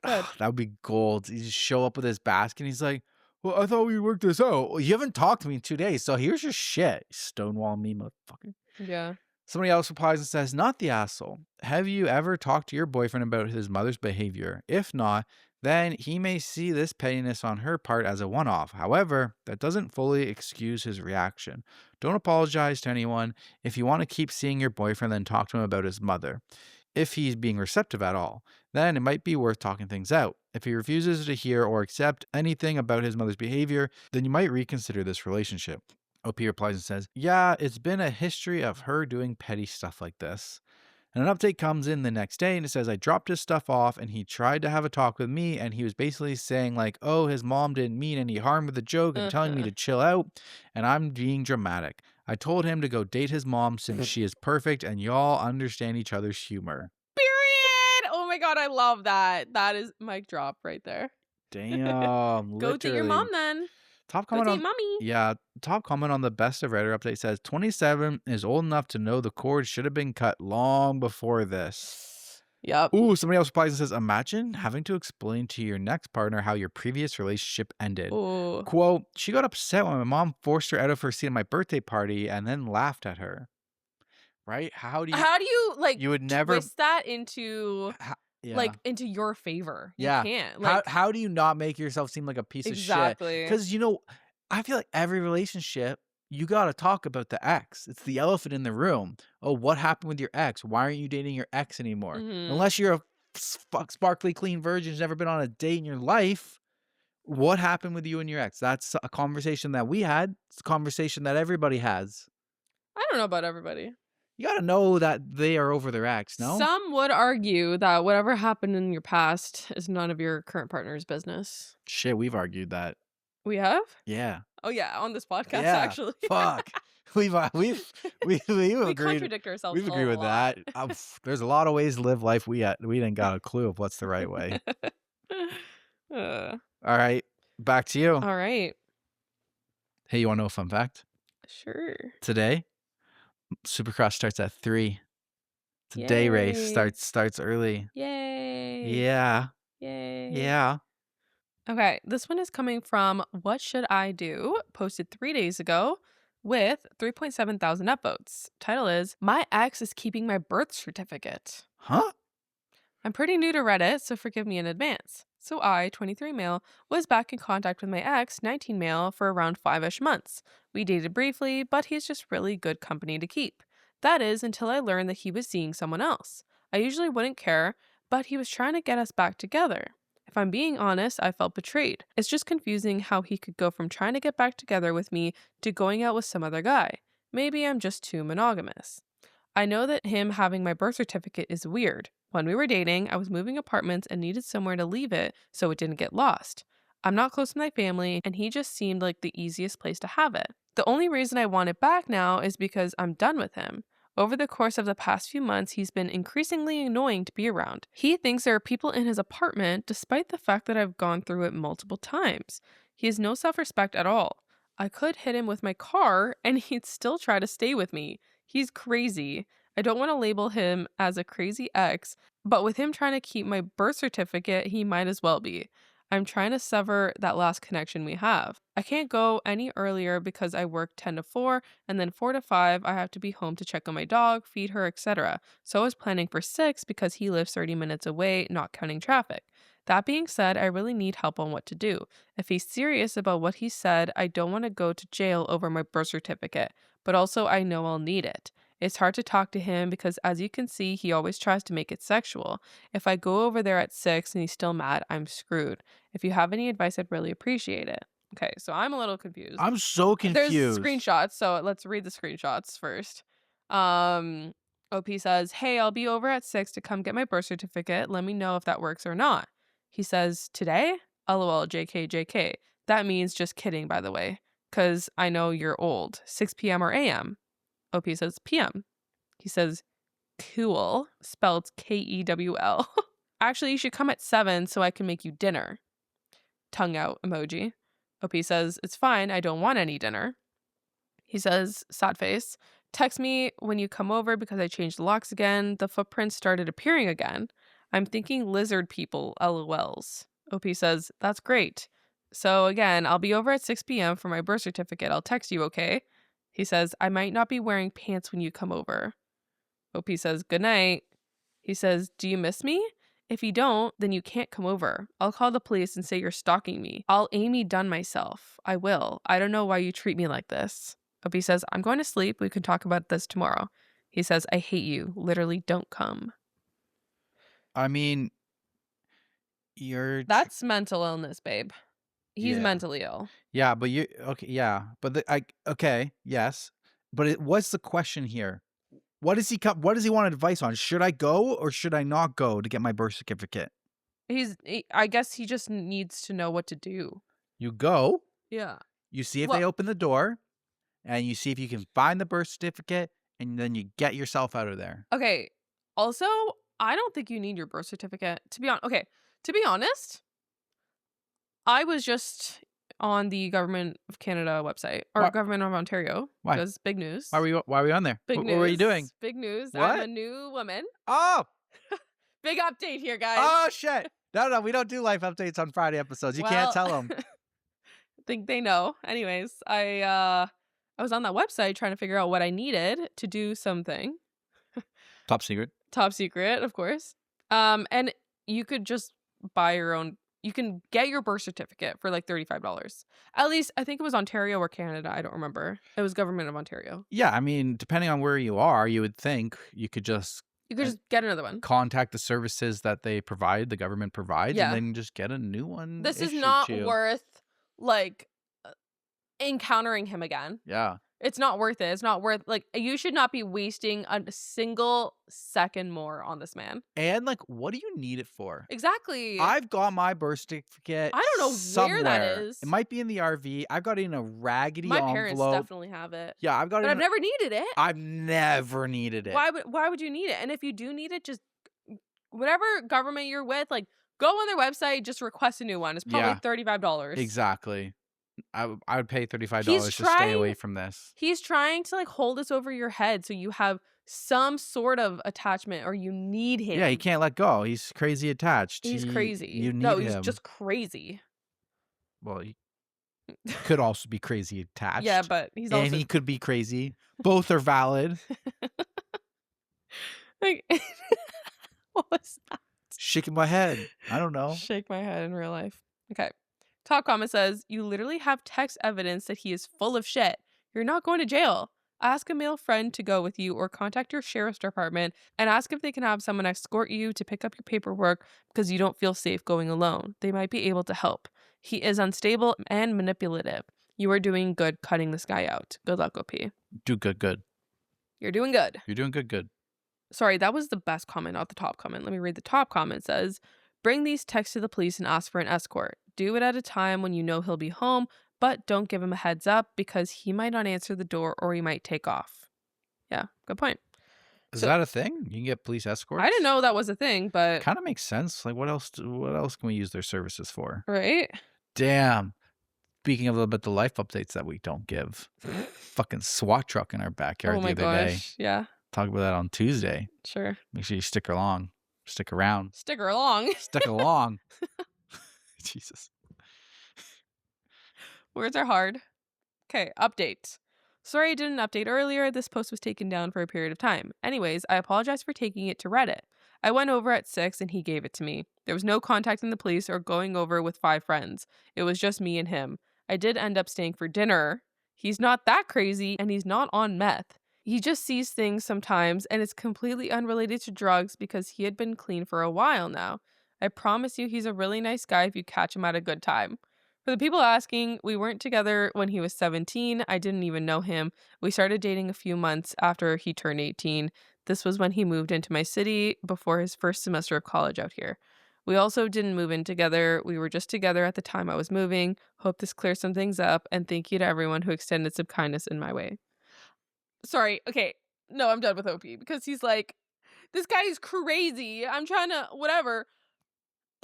Good. That would be gold. You just show up with his basket, and he's like, "Well, I thought we worked this out." Well, you haven't talked to me in 2 days, so here's your shit. Stonewall me, motherfucker. Yeah. Somebody else replies and says, "Not the asshole. Have you ever talked to your boyfriend about his mother's behavior? If not, then he may see this pettiness on her part as a one-off. However, that doesn't fully excuse his reaction. Don't apologize to anyone. If you want to keep seeing your boyfriend, then talk to him about his mother. If he's being receptive at all, then it might be worth talking things out. If he refuses to hear or accept anything about his mother's behavior, then you might reconsider this relationship." OP replies and says, "Yeah, it's been a history of her doing petty stuff like this." And an update comes in the next day and it says, "I dropped his stuff off and he tried to have a talk with me and he was basically saying like, oh, his mom didn't mean any harm with the joke and telling me to chill out and I'm being dramatic. I told him to go date his mom since she is perfect and y'all understand each other's humor." Period. Oh my God, I love that. That is mic drop right there. Damn, Go date your mom then. Top Go comment date on mommy. Yeah, top comment on the best of Redditor update says 27 is old enough to know the cord should have been cut long before this. Yep. Ooh, somebody else replies and says, imagine having to explain to your next partner how your previous relationship ended. Ooh. Quote, she got upset when my mom forced her out of her seat at my birthday party and then laughed at her. Right? How do you like you would never, twist that into yeah. into your favor? You Yeah. can't. How do you not make yourself seem like a piece of shit? Exactly. Because, I feel like every relationship, you got to talk about the ex. It's the elephant in the room. Oh, what happened with your ex? Why aren't you dating your ex anymore? Mhm. Unless you're a sparkly clean virgin who's never been on a date in your life, what happened with you and your ex? That's a conversation that we had. It's a conversation that everybody has. I don't know about everybody. You got to know that they are over their ex, no? Some would argue that whatever happened in your past is none of your current partner's business. Shit, we've argued that. We have? Yeah. Oh yeah, on this podcast Yeah. actually. Fuck. We've We agreed. contradict ourselves. We've agreed with that. There's a lot of ways to live life. We didn't got a clue of what's the right way. Uh, All right, back to you. all right. Hey, you want to know a fun fact? Sure. Today, Supercross starts at 3. It's a day race. Yay. Starts early. Yay. Yeah. Yay. Yeah. Okay, this one is coming from What Should I Do? Posted 3 days ago with 3.7 thousand upvotes. Title is My Ex is Keeping My Birth Certificate. Huh? I'm pretty new to Reddit, so forgive me in advance. So I, 23 male, was back in contact with my ex, 19 male, for around 5-ish months. We dated briefly, but he's just really good company to keep. That is, until I learned that he was seeing someone else. I usually wouldn't care, but he was trying to get us back together. If I'm being honest, I felt betrayed. It's just confusing how he could go from trying to get back together with me to going out with some other guy. Maybe I'm just too monogamous. I know that him having my birth certificate is weird. When we were dating, I was moving apartments and needed somewhere to leave it so it didn't get lost. I'm not close to my family, and he just seemed like the easiest place to have it. The only reason I want it back now is because I'm done with him. Over the course of the past few months, he's been increasingly annoying to be around. He thinks there are people in his apartment, despite the fact that I've gone through it multiple times. He has no self-respect at all. I could hit him with my car, and he'd still try to stay with me. He's crazy. I don't want to label him as a crazy ex, but with him trying to keep my birth certificate, he might as well be. I'm trying to sever that last connection we have. I can't go any earlier because I work 10 to 4, and then 4 to 5, I have to be home to check on my dog, feed her, etc. So I was planning for 6 because he lives 30 minutes away, not counting traffic. That being said, I really need help on what to do. If he's serious about what he said, I don't want to go to jail over my birth certificate, but also I know I'll need it. It's hard to talk to him because, as you can see, he always tries to make it sexual. If I go over there at 6 and he's still mad, I'm screwed. If you have any advice, I'd really appreciate it. Okay, so I'm a little confused. I'm so confused. There's screenshots, so let's read the screenshots first. OP says, hey, I'll be over at 6 to come get my birth certificate. Let me know if that works or not. He says, today? LOL, JK, JK. That means just kidding, by the way, because I know you're old. 6 p.m. or a.m.? OP says PM. He says, cool, spelled Kewl. Actually, you should come at 7 so I can make you dinner. Tongue out emoji. OP says, it's fine, I don't want any dinner. He says, sad face, text me when you come over because I changed the locks again. The footprints started appearing again. I'm thinking lizard people, LOLs. OP says, that's great. So again, I'll be over at 6 p.m. for my birth certificate. I'll text you, okay? He says, I might not be wearing pants when you come over. OP says, good night. He says, do you miss me? If you don't, then you can't come over. I'll call the police and say you're stalking me. I'll Amy Dunn myself. I will. I don't know why you treat me like this. OP says, I'm going to sleep. We can talk about this tomorrow. He says, I hate you. Literally, don't come. I mean, That's mental illness, babe. He's Yeah. mentally ill. Yeah, but okay, yeah. But okay, yes. But what's the question here? What does he want advice on? Should I go or should I not go to get my birth certificate? I guess he just needs to know what to do. You go, Yeah. you see if they open the door, and you see if you can find the birth certificate, and then you get yourself out of there. Okay. Also, I don't think you need your birth certificate. To be honest, I was just on the Government of Canada website, or Why- Government of Ontario. Why? Because big news. Why were you on there? Big What news. were you doing? Big news. What? I'm a new woman. Oh, Big update here, guys. Oh, shit. No, we don't do life updates on Friday episodes. You can't tell them. I think they know. Anyways, I was on that website trying to figure out what I needed to do something. Top secret. Top secret, of course. And you could just buy your own. You can get your birth certificate for like $35. At least I think it was Ontario or Canada. I don't remember. It was government of Ontario. Yeah, I mean, depending on where you are, you would think you could just get another one. Contact the services that they provide, the government provides, Yeah. and then just get a new one. This is issued not to you. worth like encountering him again. Yeah. It's not worth it. It's not worth, like, you should not be wasting a single second more on this man. And like, what do you need it for? Exactly. I've got my birth certificate. I don't know somewhere. where that is. It might be in the RV. I've got it in a raggedy My envelope. parents definitely have it. Yeah, I've got it. But I've never needed it. I've never needed it. Why would you need it? And if you do need it, just whatever government you're with, like, go on their website, just request a new one. It's probably $35. Exactly. I would pay $35 to stay away from this. He's trying to like hold this over your head so you have some sort of attachment, or you need him. Yeah, he can't let go. He's crazy attached. He's crazy. You need him. He's just crazy. Well, he could also be crazy attached. Yeah, but he's also... And he could be crazy. Both are valid. Like, what was that? Shaking my head. I don't know. Shake my head in real life. Okay. Top comment says, you literally have text evidence that he is full of shit. You're not going to jail. Ask a male friend to go with you, or contact your sheriff's department and ask if they can have someone escort you to pick up your paperwork because you don't feel safe going alone. They might be able to help. He is unstable and manipulative. You are doing good cutting this guy out. Good luck, OP. Do good. You're doing good. You're doing good. Sorry, that was the best comment, not the top comment. Let me read the top comment. It says, bring these texts to the police and ask for an escort. Do it at a time when you know he'll be home, but don't give him a heads up because he might not answer the door or he might take off. Yeah, good point. Is that a thing? You can get police escorts? I didn't know that was a thing, but... Kind of makes sense. Like, what else can we use their services for? Right? Damn. Speaking of a little bit the life updates that we don't give. Fucking SWAT truck in our backyard the other day. Yeah. Talk about that on Tuesday. Sure. Make sure you stick around. Stick along. Stick along. Jesus. Words are hard. Okay, update. Sorry I didn't update earlier. This post was taken down for a period of time. Anyways, I apologize for taking it to Reddit. I went over at 6 and he gave it to me. There was no contacting the police or going over with 5 friends. It was just me and him. I did end up staying for dinner. He's not that crazy and he's not on meth. He just sees things sometimes and it's completely unrelated to drugs because he had been clean for a while now. I promise you he's a really nice guy if you catch him at a good time. For the people asking, we weren't together when he was 17. I didn't even know him. We started dating a few months after he turned 18. This was when he moved into my city before his first semester of college out here. We also didn't move in together. We were just together at the time I was moving. Hope this clears some things up, and thank you to everyone who extended some kindness in my way. Sorry, okay. No, I'm done with OP because he's like, this guy is crazy. I'm trying to, whatever.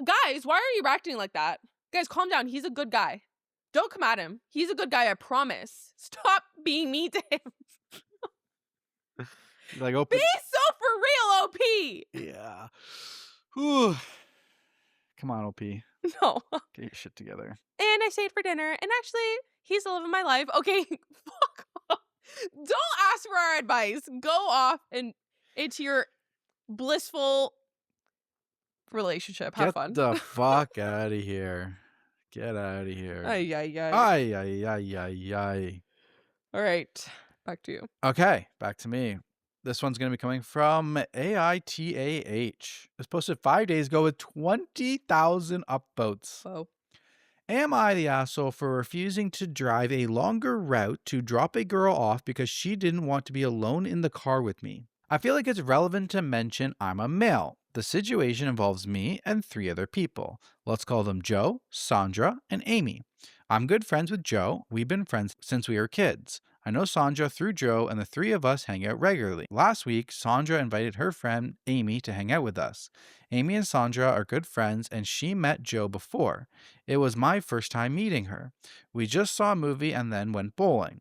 Guys, why are you acting like that? Guys, calm down. He's a good guy. Don't come at him. He's a good guy, I promise. Stop being mean to him. Like, OP. Be so for real, OP. Yeah. Whew. Come on, OP. No. Get your shit together. And I stayed for dinner, and actually, he's the love of my life. Okay, fuck off. Don't ask for our advice. Go off and into your blissful relationship. Have fun. Get the fuck out of here. Get out of here. Ay, ay, ay. Ay, ay, ay, ay, ay. All right, back to you. Okay, back to me. This one's going to be coming from AITAH. It was posted 5 days ago with 20,000 upvotes. Whoa. Am I the asshole for refusing to drive a longer route to drop a girl off because she didn't want to be alone in the car with me? I feel like it's relevant to mention I'm a male. The situation involves me and 3 other people. Let's call them Joe, Sandra, and Amy. I'm good friends with Joe. We've been friends since we were kids. I know Sandra through Joe, and the 3 of us hang out regularly. Last week, Sandra invited her friend Amy to hang out with us. Amy and Sandra are good friends, and she met Joe before. It was my first time meeting her. We just saw a movie and then went bowling.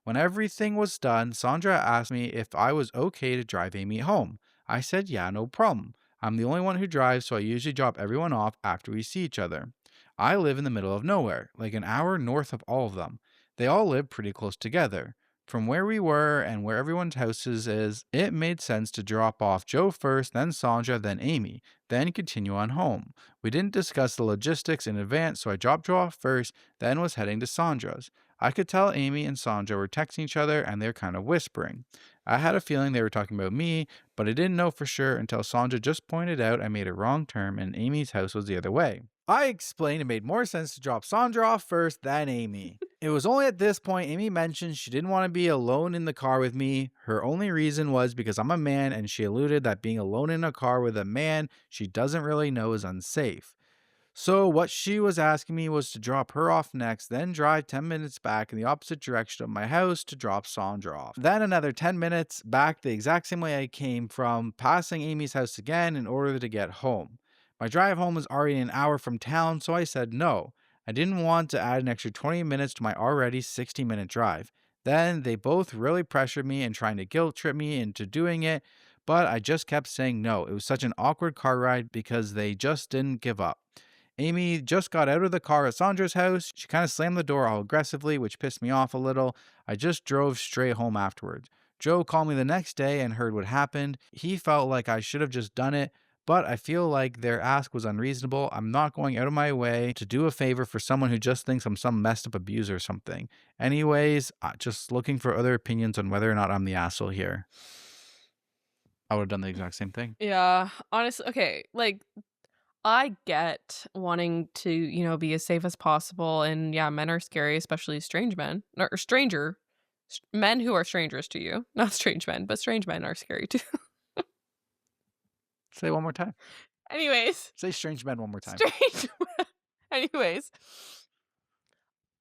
When everything was done, Sandra asked me if I was okay to drive Amy home. I said, yeah, no problem. I'm the only one who drives, so I usually drop everyone off after we see each other. I live in the middle of nowhere, like an hour north of all of them. They all live pretty close together. From where we were and where everyone's houses is, it made sense to drop off Joe first, then Sandra, then Amy, then continue on home. We didn't discuss the logistics in advance, so I dropped Joe off first, then was heading to Sandra's. I could tell Amy and Sandra were texting each other and they're kind of whispering. I had a feeling they were talking about me, but I didn't know for sure until Sandra just pointed out I made a wrong turn and Amy's house was the other way. I explained it made more sense to drop Sandra off first than Amy. It was only at this point Amy mentioned she didn't want to be alone in the car with me. Her only reason was because I'm a man, and she alluded that being alone in a car with a man she doesn't really know is unsafe. So what she was asking me was to drop her off next, then drive 10 minutes back in the opposite direction of my house to drop Sandra off. Then another 10 minutes back the exact same way I came from, passing Amy's house again in order to get home. My drive home was already an hour from town, so I said no. I didn't want to add an extra 20 minutes to my already 60-minute drive. Then they both really pressured me and trying to guilt trip me into doing it, but I just kept saying no. It was such an awkward car ride because they just didn't give up. Amy just got out of the car at Sandra's house. She kind of slammed the door all aggressively, which pissed me off a little. I just drove straight home afterwards. Joe called me the next day and heard what happened. He felt like I should have just done it, but I feel like their ask was unreasonable. I'm not going out of my way to do a favor for someone who just thinks I'm some messed up abuser or something. Anyways, just looking for other opinions on whether or not I'm the asshole here. I would have done the exact same thing. Yeah, honestly, okay, like, I get wanting to, be as safe as possible. And yeah, men are scary, especially strange men or men who are strangers to you. Not strange men, but strange men are scary too. Say it one more time. Anyways. Say strange men one more time. Strange men. Anyways.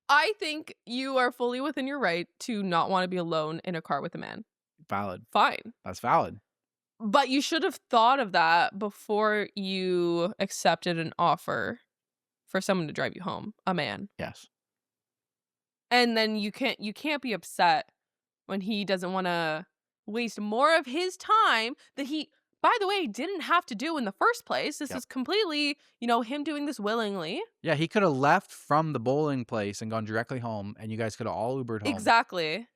I think you are fully within your right to not want to be alone in a car with a man. Valid. Fine. That's valid. But you should have thought of that before you accepted an offer for someone to drive you home, a man. Yes. And then you can't be upset when he doesn't want to waste more of his time that he, by the way, didn't have to do in the first place. This is completely, him doing this willingly. Yeah, he could have left from the bowling place and gone directly home, and you guys could have all Ubered home. Exactly.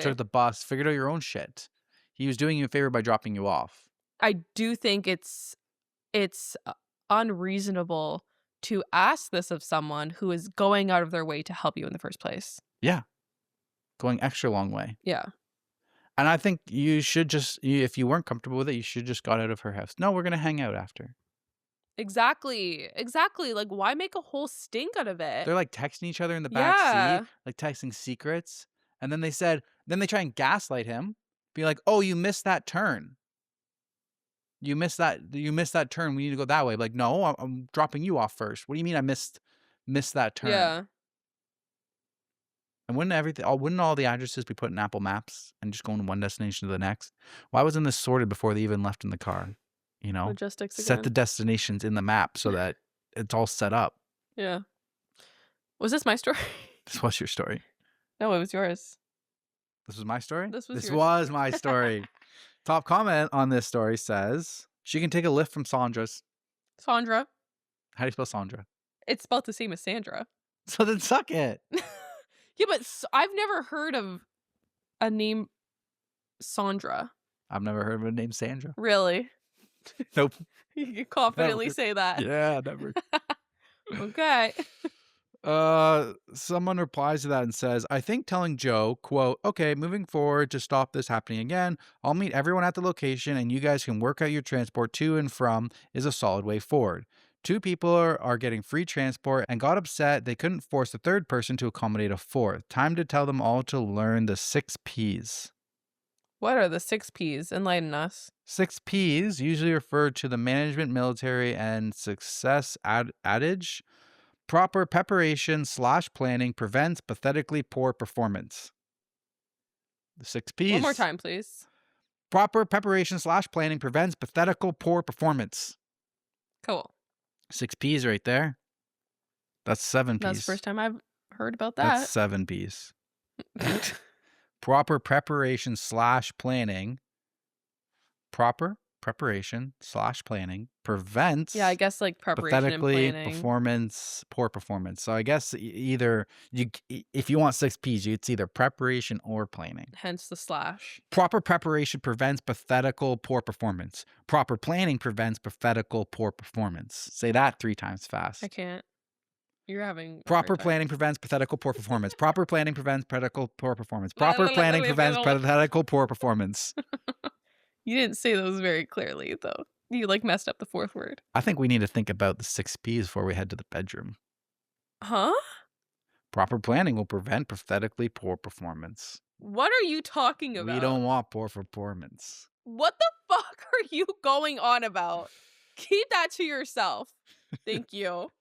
Took the bus, figured out your own shit. He was doing you a favor by dropping you off. I do think it's unreasonable to ask this of someone who is going out of their way to help you in the first place. Yeah. Going extra long way. Yeah. And I think you should just, if you weren't comfortable with it, you should just got out of her house. No, we're going to hang out after. Exactly. Like, why make a whole stink out of it? They're like texting each other in the back seat, like texting secrets. And then they try and gaslight him. Be like, oh, you missed that turn. You missed that turn. We need to go that way. Like, no, I'm dropping you off first. What do you mean I missed that turn? Yeah. And wouldn't all the addresses be put in Apple Maps and just going from one destination to the next? Why wasn't this sorted before they even left in the car? Logistics again. Set the destinations in the map so that it's all set up. Yeah. Was this my story? This was your story. No, it was yours. This was my story? This was my story. Top comment on this story says, she can take a lift from Sandra's. Sandra. How do you spell Sandra? It's spelled the same as Sandra. So then suck it. Yeah, but I've never heard of a name Sandra. I've never heard of a name Sandra. Really? Nope. You can confidently say that. Yeah, never. Okay. Someone replies to that and says, I think telling Joe, quote, okay, moving forward to stop this happening again, I'll meet everyone at the location and you guys can work out your transport to and from is a solid way forward. 2 people are getting free transport and got upset they couldn't force a third person to accommodate a fourth. Time to tell them all to learn the 6 Ps. What are the 6 Ps? Enlighten us. 6 Ps usually refer to the management, military, and success adage. Proper preparation/planning prevents pathetically poor performance. The 6 Ps. One more time, please. Proper preparation/planning prevents pathetical poor performance. Cool. 6 Ps right there. That's 7 Ps. That's the first time I've heard about that. That's 7 Ps. Proper preparation/planning. Proper preparation / planning prevents Yeah, I guess like preparation and pathetically planning. poor performance. So I guess either if you want 6 P's, it's either preparation or planning. Hence the slash. Proper preparation prevents pathetical poor performance. Proper planning prevents pathetical poor performance. Say that 3 times fast. I can't. You're having a Proper hard time. planning prevents pathetical poor performance. Proper planning prevents pathetical poor performance. Proper planning prevents pathetical poor performance. You didn't say those very clearly, though. You like messed up the 4th word. I think we need to think about the 6 P's before we head to the bedroom. Huh? Proper planning will prevent pathetically poor performance. What are you talking about? We don't want poor performance. What the fuck are you going on about? Keep that to yourself. Thank you.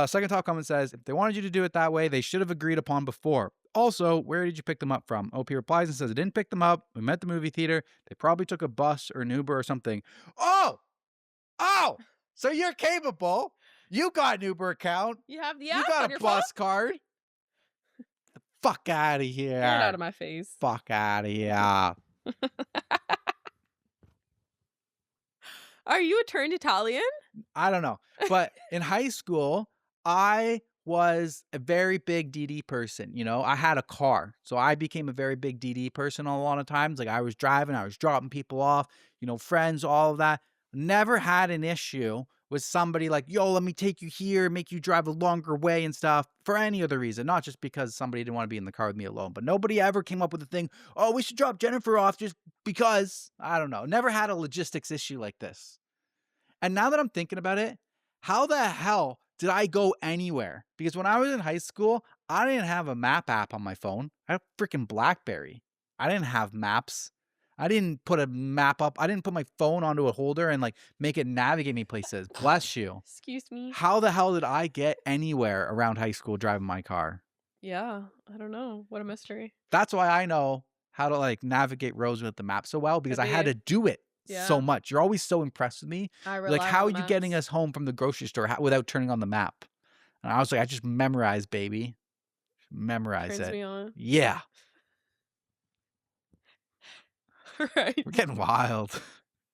Second top comment says, if they wanted you to do it that way, they should have agreed upon before. Also, where did you pick them up from? OP replies and says, I didn't pick them up. We met at the movie theater. They probably took a bus or an Uber or something. Oh! So you're capable. You got an Uber account. You have the You app got on a your bus phone? card. The fuck out of here. Get it out of my face. Fuck out of here. Are you a turned Italian? I don't know. But in high school, I was a very big DD person. You know, I had a car. So I became a very big DD person a lot of times. Like I was driving, I was dropping people off, you know, friends, all of that. Never had an issue with somebody like, yo, let me take you here, make you drive a longer way and stuff for any other reason. Not just because somebody didn't want to be in the car with me alone, but nobody ever came up with the thing, oh, we should drop Jennifer off just because, I don't know. Never had a logistics issue like this. And now that I'm thinking about it, how the hell did I go anywhere? Because when I was in high school, I didn't have a map app on my phone. I had a freaking BlackBerry. I didn't have maps. I didn't put a map up. I didn't put my phone onto a holder and like make it navigate me places. Bless you. Excuse me. How the hell did I get anywhere around high school driving my car? Yeah, I don't know. What a mystery. That's why I know how to like navigate roads with the map so well, because I had to do it so much. You're always so impressed with me. Like, how are you getting us home from the grocery store without turning on the map? And I was like, I just memorized, baby. Memorize Turns it. me on. Yeah. Right. We're getting wild.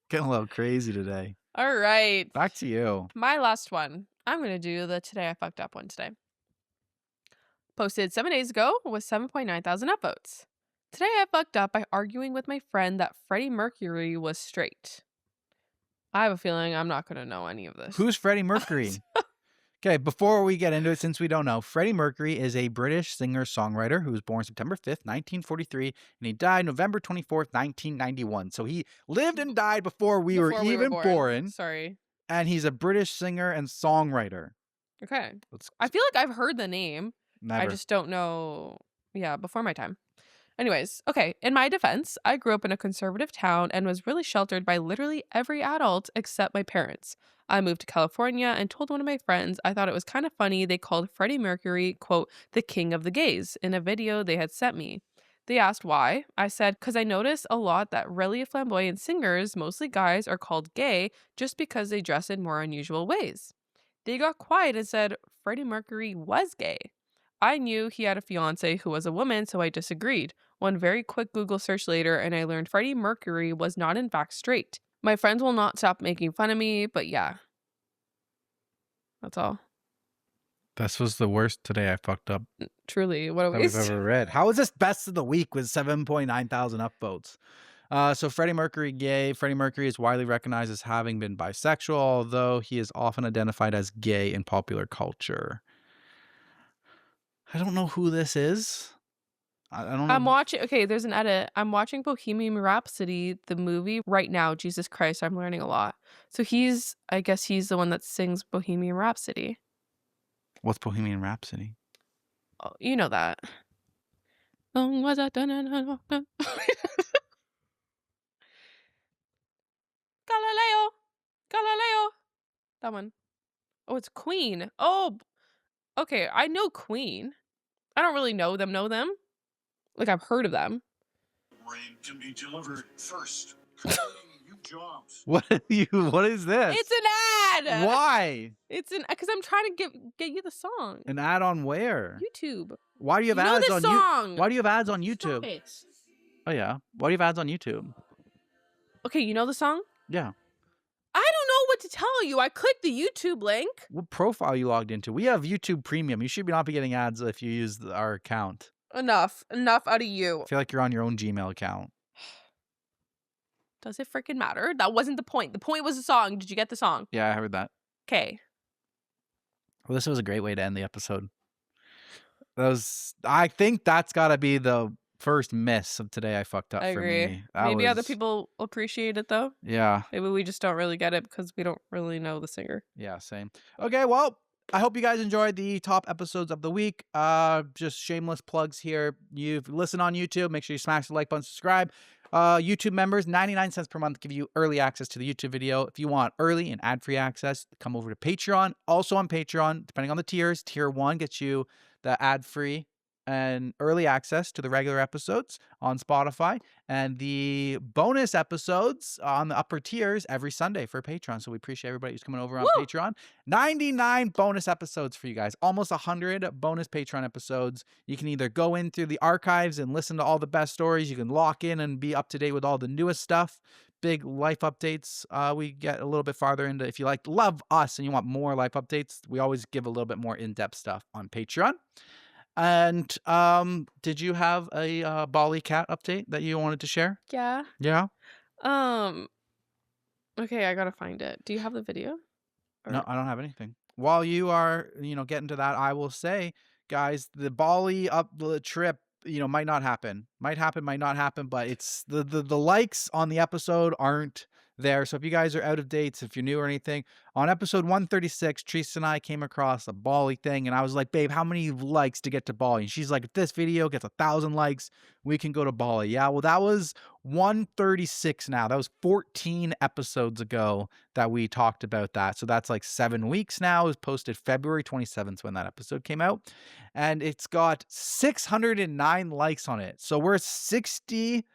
Getting a little crazy today. All right. Back to you. My last one. I'm going to do the Today I Fucked Up one today. Posted 7 days ago with 7.9 thousand upvotes. Today I fucked up by arguing with my friend that Freddie Mercury was straight. I have a feeling I'm not going to know any of this. Who's Freddie Mercury? Okay, before we get into it, since we don't know, Freddie Mercury is a British singer-songwriter who was born September 5th, 1943, and he died November 24th, 1991. So he lived and died before we were even born. Sorry. And he's a British singer and songwriter. Okay. I feel like I've heard the name. Never. I just don't know. Yeah, before my time. Anyways, okay, in my defense, I grew up in a conservative town and was really sheltered by literally every adult except my parents. I moved to California and told one of my friends I thought it was kind of funny they called Freddie Mercury, quote, the king of the gays in a video they had sent me. They asked why. I said, because I noticed a lot that really flamboyant singers, mostly guys, are called gay just because they dress in more unusual ways. They got quiet and said Freddie Mercury was gay. I knew he had a fiance who was a woman, so I disagreed. One very quick Google search later, and I learned Freddie Mercury was not in fact straight. My friends will not stop making fun of me, but yeah. That's all. This was the worst Today I Fucked Up Truly, what a that waste. we've ever read. How is this best of the week with 7.9 thousand upvotes? So Freddie Mercury gay. Freddie Mercury is widely recognized as having been bisexual, although he is often identified as gay in popular culture. I don't know who this is. I don't know. I'm watching. Okay, there's an edit. I'm watching Bohemian Rhapsody, the movie, right now. Jesus Christ, I'm learning a lot. So I guess he's the one that sings Bohemian Rhapsody. What's Bohemian Rhapsody? Oh, you know that. Galileo. That one. Oh, it's Queen. Oh, okay. I know Queen. I don't really know them. Like, I've heard of them. Rain can be delivered first. You jobs. What is this? It's an ad. Why? It's because I'm trying to get you the song. An ad on where? YouTube. Why do you have ads on YouTube? song. Why do you have ads on Stop YouTube? it. Oh yeah. Why do you have ads on YouTube? Okay, you know the song? Yeah. I don't know what to tell you. I clicked the YouTube link. What profile you logged into? We have YouTube Premium. You should not be getting ads if you use our account. Enough out of you. I feel like you're on your own Gmail account. Does it freaking matter? That wasn't the point. The point was the song. Did you get the song? Yeah, I heard that. Okay. Well, this was a great way to end the episode. I think that's got to be the first miss of today. I fucked up I for agree. me. Maybe other people appreciate it though. Yeah. Maybe we just don't really get it because we don't really know the singer. Yeah, same. Okay, well, I hope you guys enjoyed the top episodes of the week. Just shameless plugs here. You've listened on YouTube. Make sure you smash the like button, subscribe. YouTube members, 99 cents per month give you early access to the YouTube video. If you want early and ad-free access, come over to Patreon. Also on Patreon, depending on the tiers, tier 1 gets you the ad-free and early access to the regular episodes on Spotify, and the bonus episodes on the upper tiers every Sunday for Patreon. So we appreciate everybody who's coming over on Patreon. 99 bonus episodes for you guys, almost 100 bonus Patreon episodes. You can either go in through the archives and listen to all the best stories. You can lock in and be up to date with all the newest stuff. Big life updates. We get a little bit farther into, if you love us and you want more life updates, we always give a little bit more in-depth stuff on Patreon. And did you have a Bali cat update that you wanted to share? Yeah. Yeah. Okay, I gotta find it. Do you have the video? No, I don't have anything. While you are, getting to that, I will say, guys, the Bali trip, might not happen. Might happen, might not happen, but it's the likes on the episode aren't there. So if you guys are out of dates, if you're new or anything, on episode 136, Teresa and I came across a Bali thing, and I was like, babe, how many likes to get to Bali? And she's like, if this video gets 1,000 likes, we can go to Bali. Yeah, well, that was 136 now. That was 14 episodes ago that we talked about that. So that's like 7 weeks now. It was posted February 27th when that episode came out. And it's got 609 likes on it. So we're 60%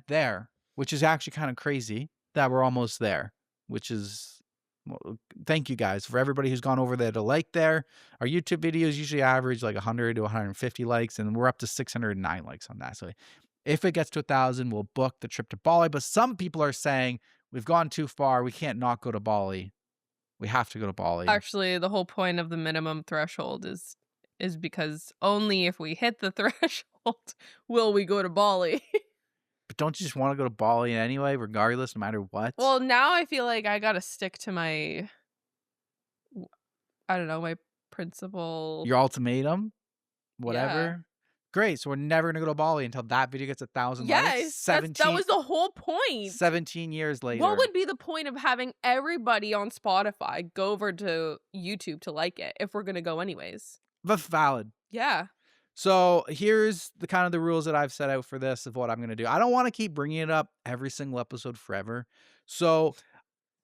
there, which is actually kind of crazy that we're almost there, which is, well, thank you guys for everybody who's gone over there to like there. Our YouTube videos usually average like 100 to 150 likes, and we're up to 609 likes on that. So if it gets to 1,000, we'll book the trip to Bali. But some people are saying we've gone too far. We can't not go to Bali. We have to go to Bali. Actually, the whole point of the minimum threshold is because only if we hit the threshold will we go to Bali. But don't you just want to go to Bali anyway, regardless, no matter what? Well, now I feel like I gotta stick to my, I don't know, my principle. Your ultimatum? Whatever. Yeah. Great. So we're never going to go to Bali until that video gets 1,000 likes. Yes, that was the whole point. 17 years later. What would be the point of having everybody on Spotify go over to YouTube to like it if we're gonna go anyways? But valid. Yeah. So here's the kind of the rules that I've set out for this of what I'm going to do. I don't want to keep bringing it up every single episode forever. So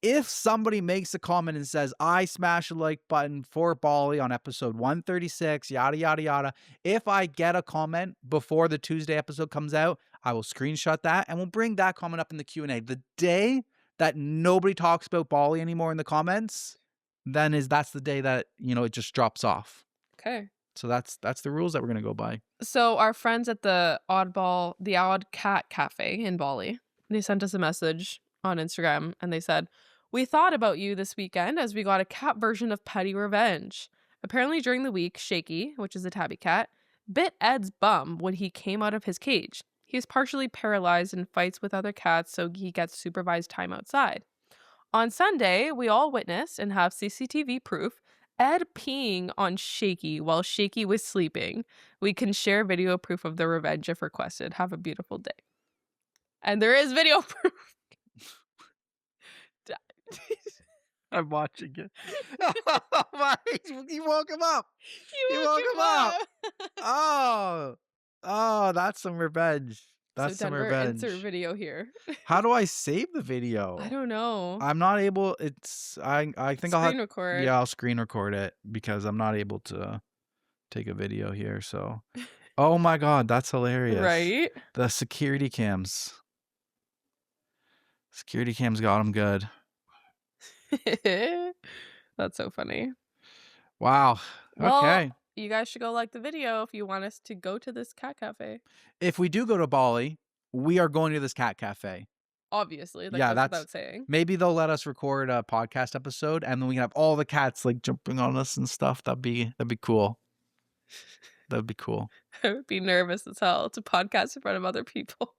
if somebody makes a comment and says, I smash a like button for Bali on episode 136, yada, yada, yada. If I get a comment before the Tuesday episode comes out, I will screenshot that and we'll bring that comment up in the Q&A. The day that nobody talks about Bali anymore in the comments, that's the day that, it just drops off. Okay. So that's the rules that we're going to go by. So our friends at the Odd Cat Cafe in Bali, they sent us a message on Instagram and they said, we thought about you this weekend as we got a cat version of Petty Revenge. Apparently during the week, Shaky, which is a tabby cat, bit Ed's bum when he came out of his cage. He is partially paralyzed and fights with other cats, so he gets supervised time outside. On Sunday, we all witnessed and have CCTV proof Ed peeing on Shaky while Shaky was sleeping. We can share video proof of the revenge if requested. Have a beautiful day. And there is video proof. I'm watching it. You woke him up. You woke him up. Oh, that's some revenge. That's so some Denver, revenge. insert video here. How do I save the video? I don't know. I'm not able. I think I'll screen record. Yeah, I'll screen record it because I'm not able to take a video here. So, oh my God, that's hilarious. Right? The security cams. Security cams got him good. That's so funny. Wow. Okay. Well, you guys should go like the video if you want us to go to this cat cafe. If we do go to Bali, we are going to this cat cafe. obviously. Like, Yeah, that's that's without saying. maybe they'll let us record a podcast episode, and then we can have all the cats like jumping on us and stuff. That'd be cool. That'd be cool. I would be nervous as hell to podcast in front of other people.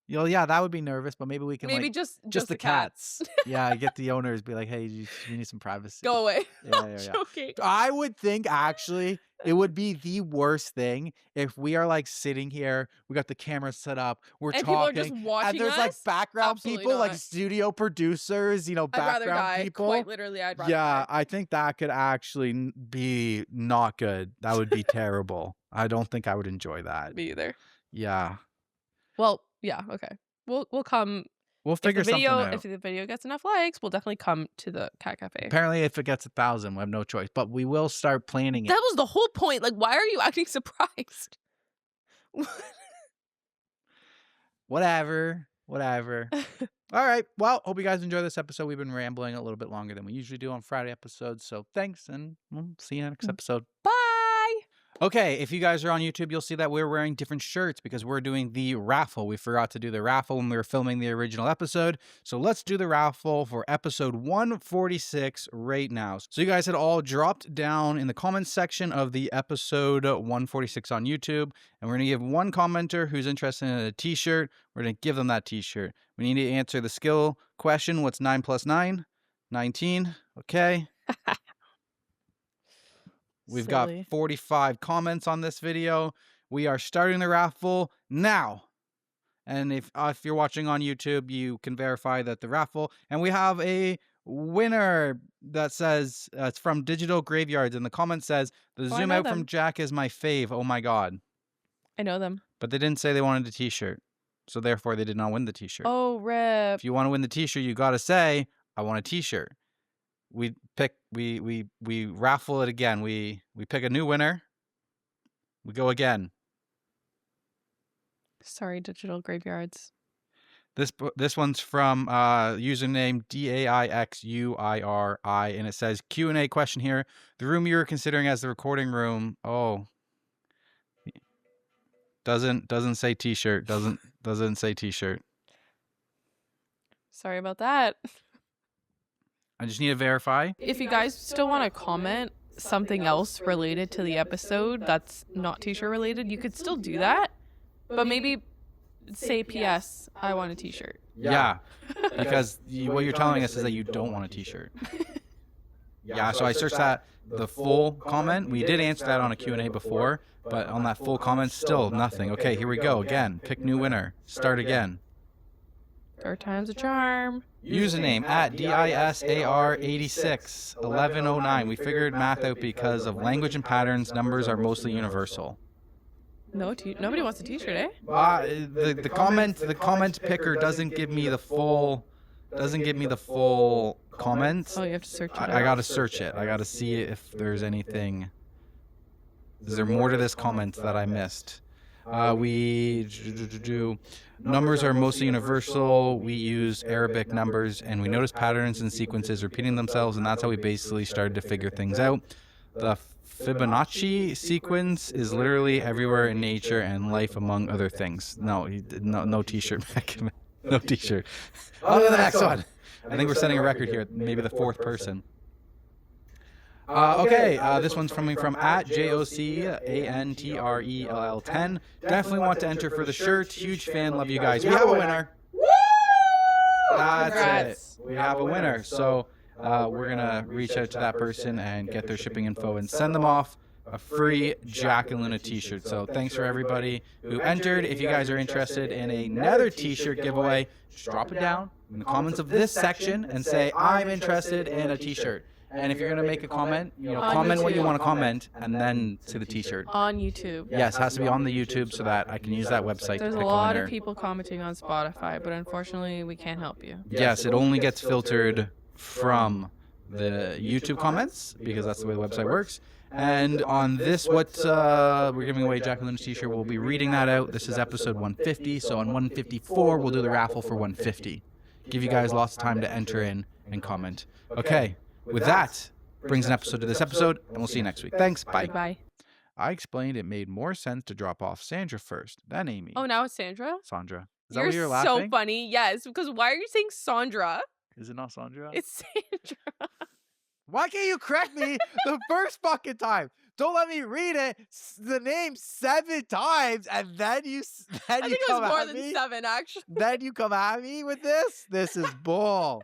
Yeah, that would be nervous, but maybe we can Maybe like just the cats. Yeah, get the owners, be like, hey, we need some privacy. Go away. Yeah, I'm yeah, yeah. joking. I would think actually it would be the worst thing if we are like sitting here, we got the camera set up, we're And talking, people are just and watching there's like us? background Absolutely people, like not. studio producers, I'd rather background die. people. Quite literally, I'd rather Yeah, die. I think that could actually be not good. That would be terrible. I don't think I would enjoy that. Me either. Yeah. Well, yeah, okay. We'll come. We'll figure if the video, something out. If the video gets enough likes, we'll definitely come to the cat cafe. Apparently, if it gets 1,000, we have no choice. But we will start planning it. That was the whole point. Like, why are you acting surprised? Whatever. All right. Well, hope you guys enjoy this episode. We've been rambling a little bit longer than we usually do on Friday episodes. So thanks, and we'll see you next episode. Bye. Okay, if you guys are on YouTube, you'll see that we're wearing different shirts because we're doing the raffle. We forgot to do the raffle when we were filming the original episode. So let's do the raffle for episode 146 right now. So you guys had all dropped down in the comments section of the episode 146 on YouTube. And we're going to give one commenter who's interested in a t-shirt. We're going to give them that t-shirt. We need to answer the skill question. What's 9 plus 9? 19. Okay. We've got 45 comments on this video. We are starting the raffle now. And if you're watching on YouTube, you can verify that the raffle. And we have a winner that says, it's from Digital Graveyards. And the comment says, the zoom out from Jack is my fave. Oh my God. I know them. But they didn't say they wanted a t-shirt. So therefore, they did not win the t-shirt. Oh, rip. If you want to win the t-shirt, you got to say, I want a t-shirt. We raffle it again. We pick a new winner. We go again. Sorry, Digital Graveyards. This one's from username DAIXUIRI, and it says Q&A question here. The room you were considering as the recording room. Oh, doesn't say t-shirt. Doesn't say t-shirt. Sorry about that. I just need to verify. If you guys still want to comment something else related to the episode that's not t-shirt related, you could still do that. But maybe say PS, I want a t-shirt. Yeah, because what you're telling us is that you don't want a t-shirt. Yeah, so I searched that, the full comment. We did answer that on a Q&A before, but on that full comment, still nothing. Okay, here we go again. Pick new winner. Start again. Third time's a charm. Username at DISAR86 1109. We figured math out because of language and patterns. Numbers are mostly universal. Nobody wants a t-shirt, eh? The comment picker doesn't give me the full comment. Oh, you have to search it. I gotta search it. I gotta see if there's anything. Is there more to this comment that I missed? Numbers are mostly universal. We use Arabic numbers, and we notice patterns and sequences repeating themselves, and that's how we basically started to figure things out. The Fibonacci sequence is literally everywhere in nature and life, among other things. No t-shirt. No t-shirt. On to the next one. I think we're setting a record here. Maybe the fourth person. Okay, this one's coming from at JOCANTRELL10. Definitely want to enter for the shirt. Huge fan. Love you guys. We have a winner. That's it. We have a winner. So we're going to reach out to that person and get their shipping info and send them off a free Jack and Luna t-shirt. So thanks for everybody who entered. If you guys are interested in another t-shirt giveaway, just drop it down in the comments of this section and say, I'm interested in a t-shirt. And if you're going to make a comment, comment what you want to comment and then to the t-shirt. On YouTube. Yes, it has to be on the YouTube so that I can use that website There's to a pick lot a of winner. people commenting on Spotify, but unfortunately we can't help you. Yes, it only gets filtered from the YouTube comments because that's the way the website works. And on this, we're giving away Jack and Luna's t-shirt. We'll be reading that out. This is episode 150. So on 154, we'll do the raffle for 150. Give you guys lots of time to enter in and comment. Okay, with that, brings an episode to this episode, and we'll see you next week. Thanks. Bye. Bye. I explained it made more sense to drop off Sandra first, then Amy. Oh, now it's Sandra? Sandra. Is that what you're so laughing? funny. Yes, because why are you saying Sandra? Is it not Sandra? It's Sandra. Why can't you correct me the first fucking time? Don't let me read it the name 7 times and then you I think it was more than 7, actually. Then you come at me with this. This is bull.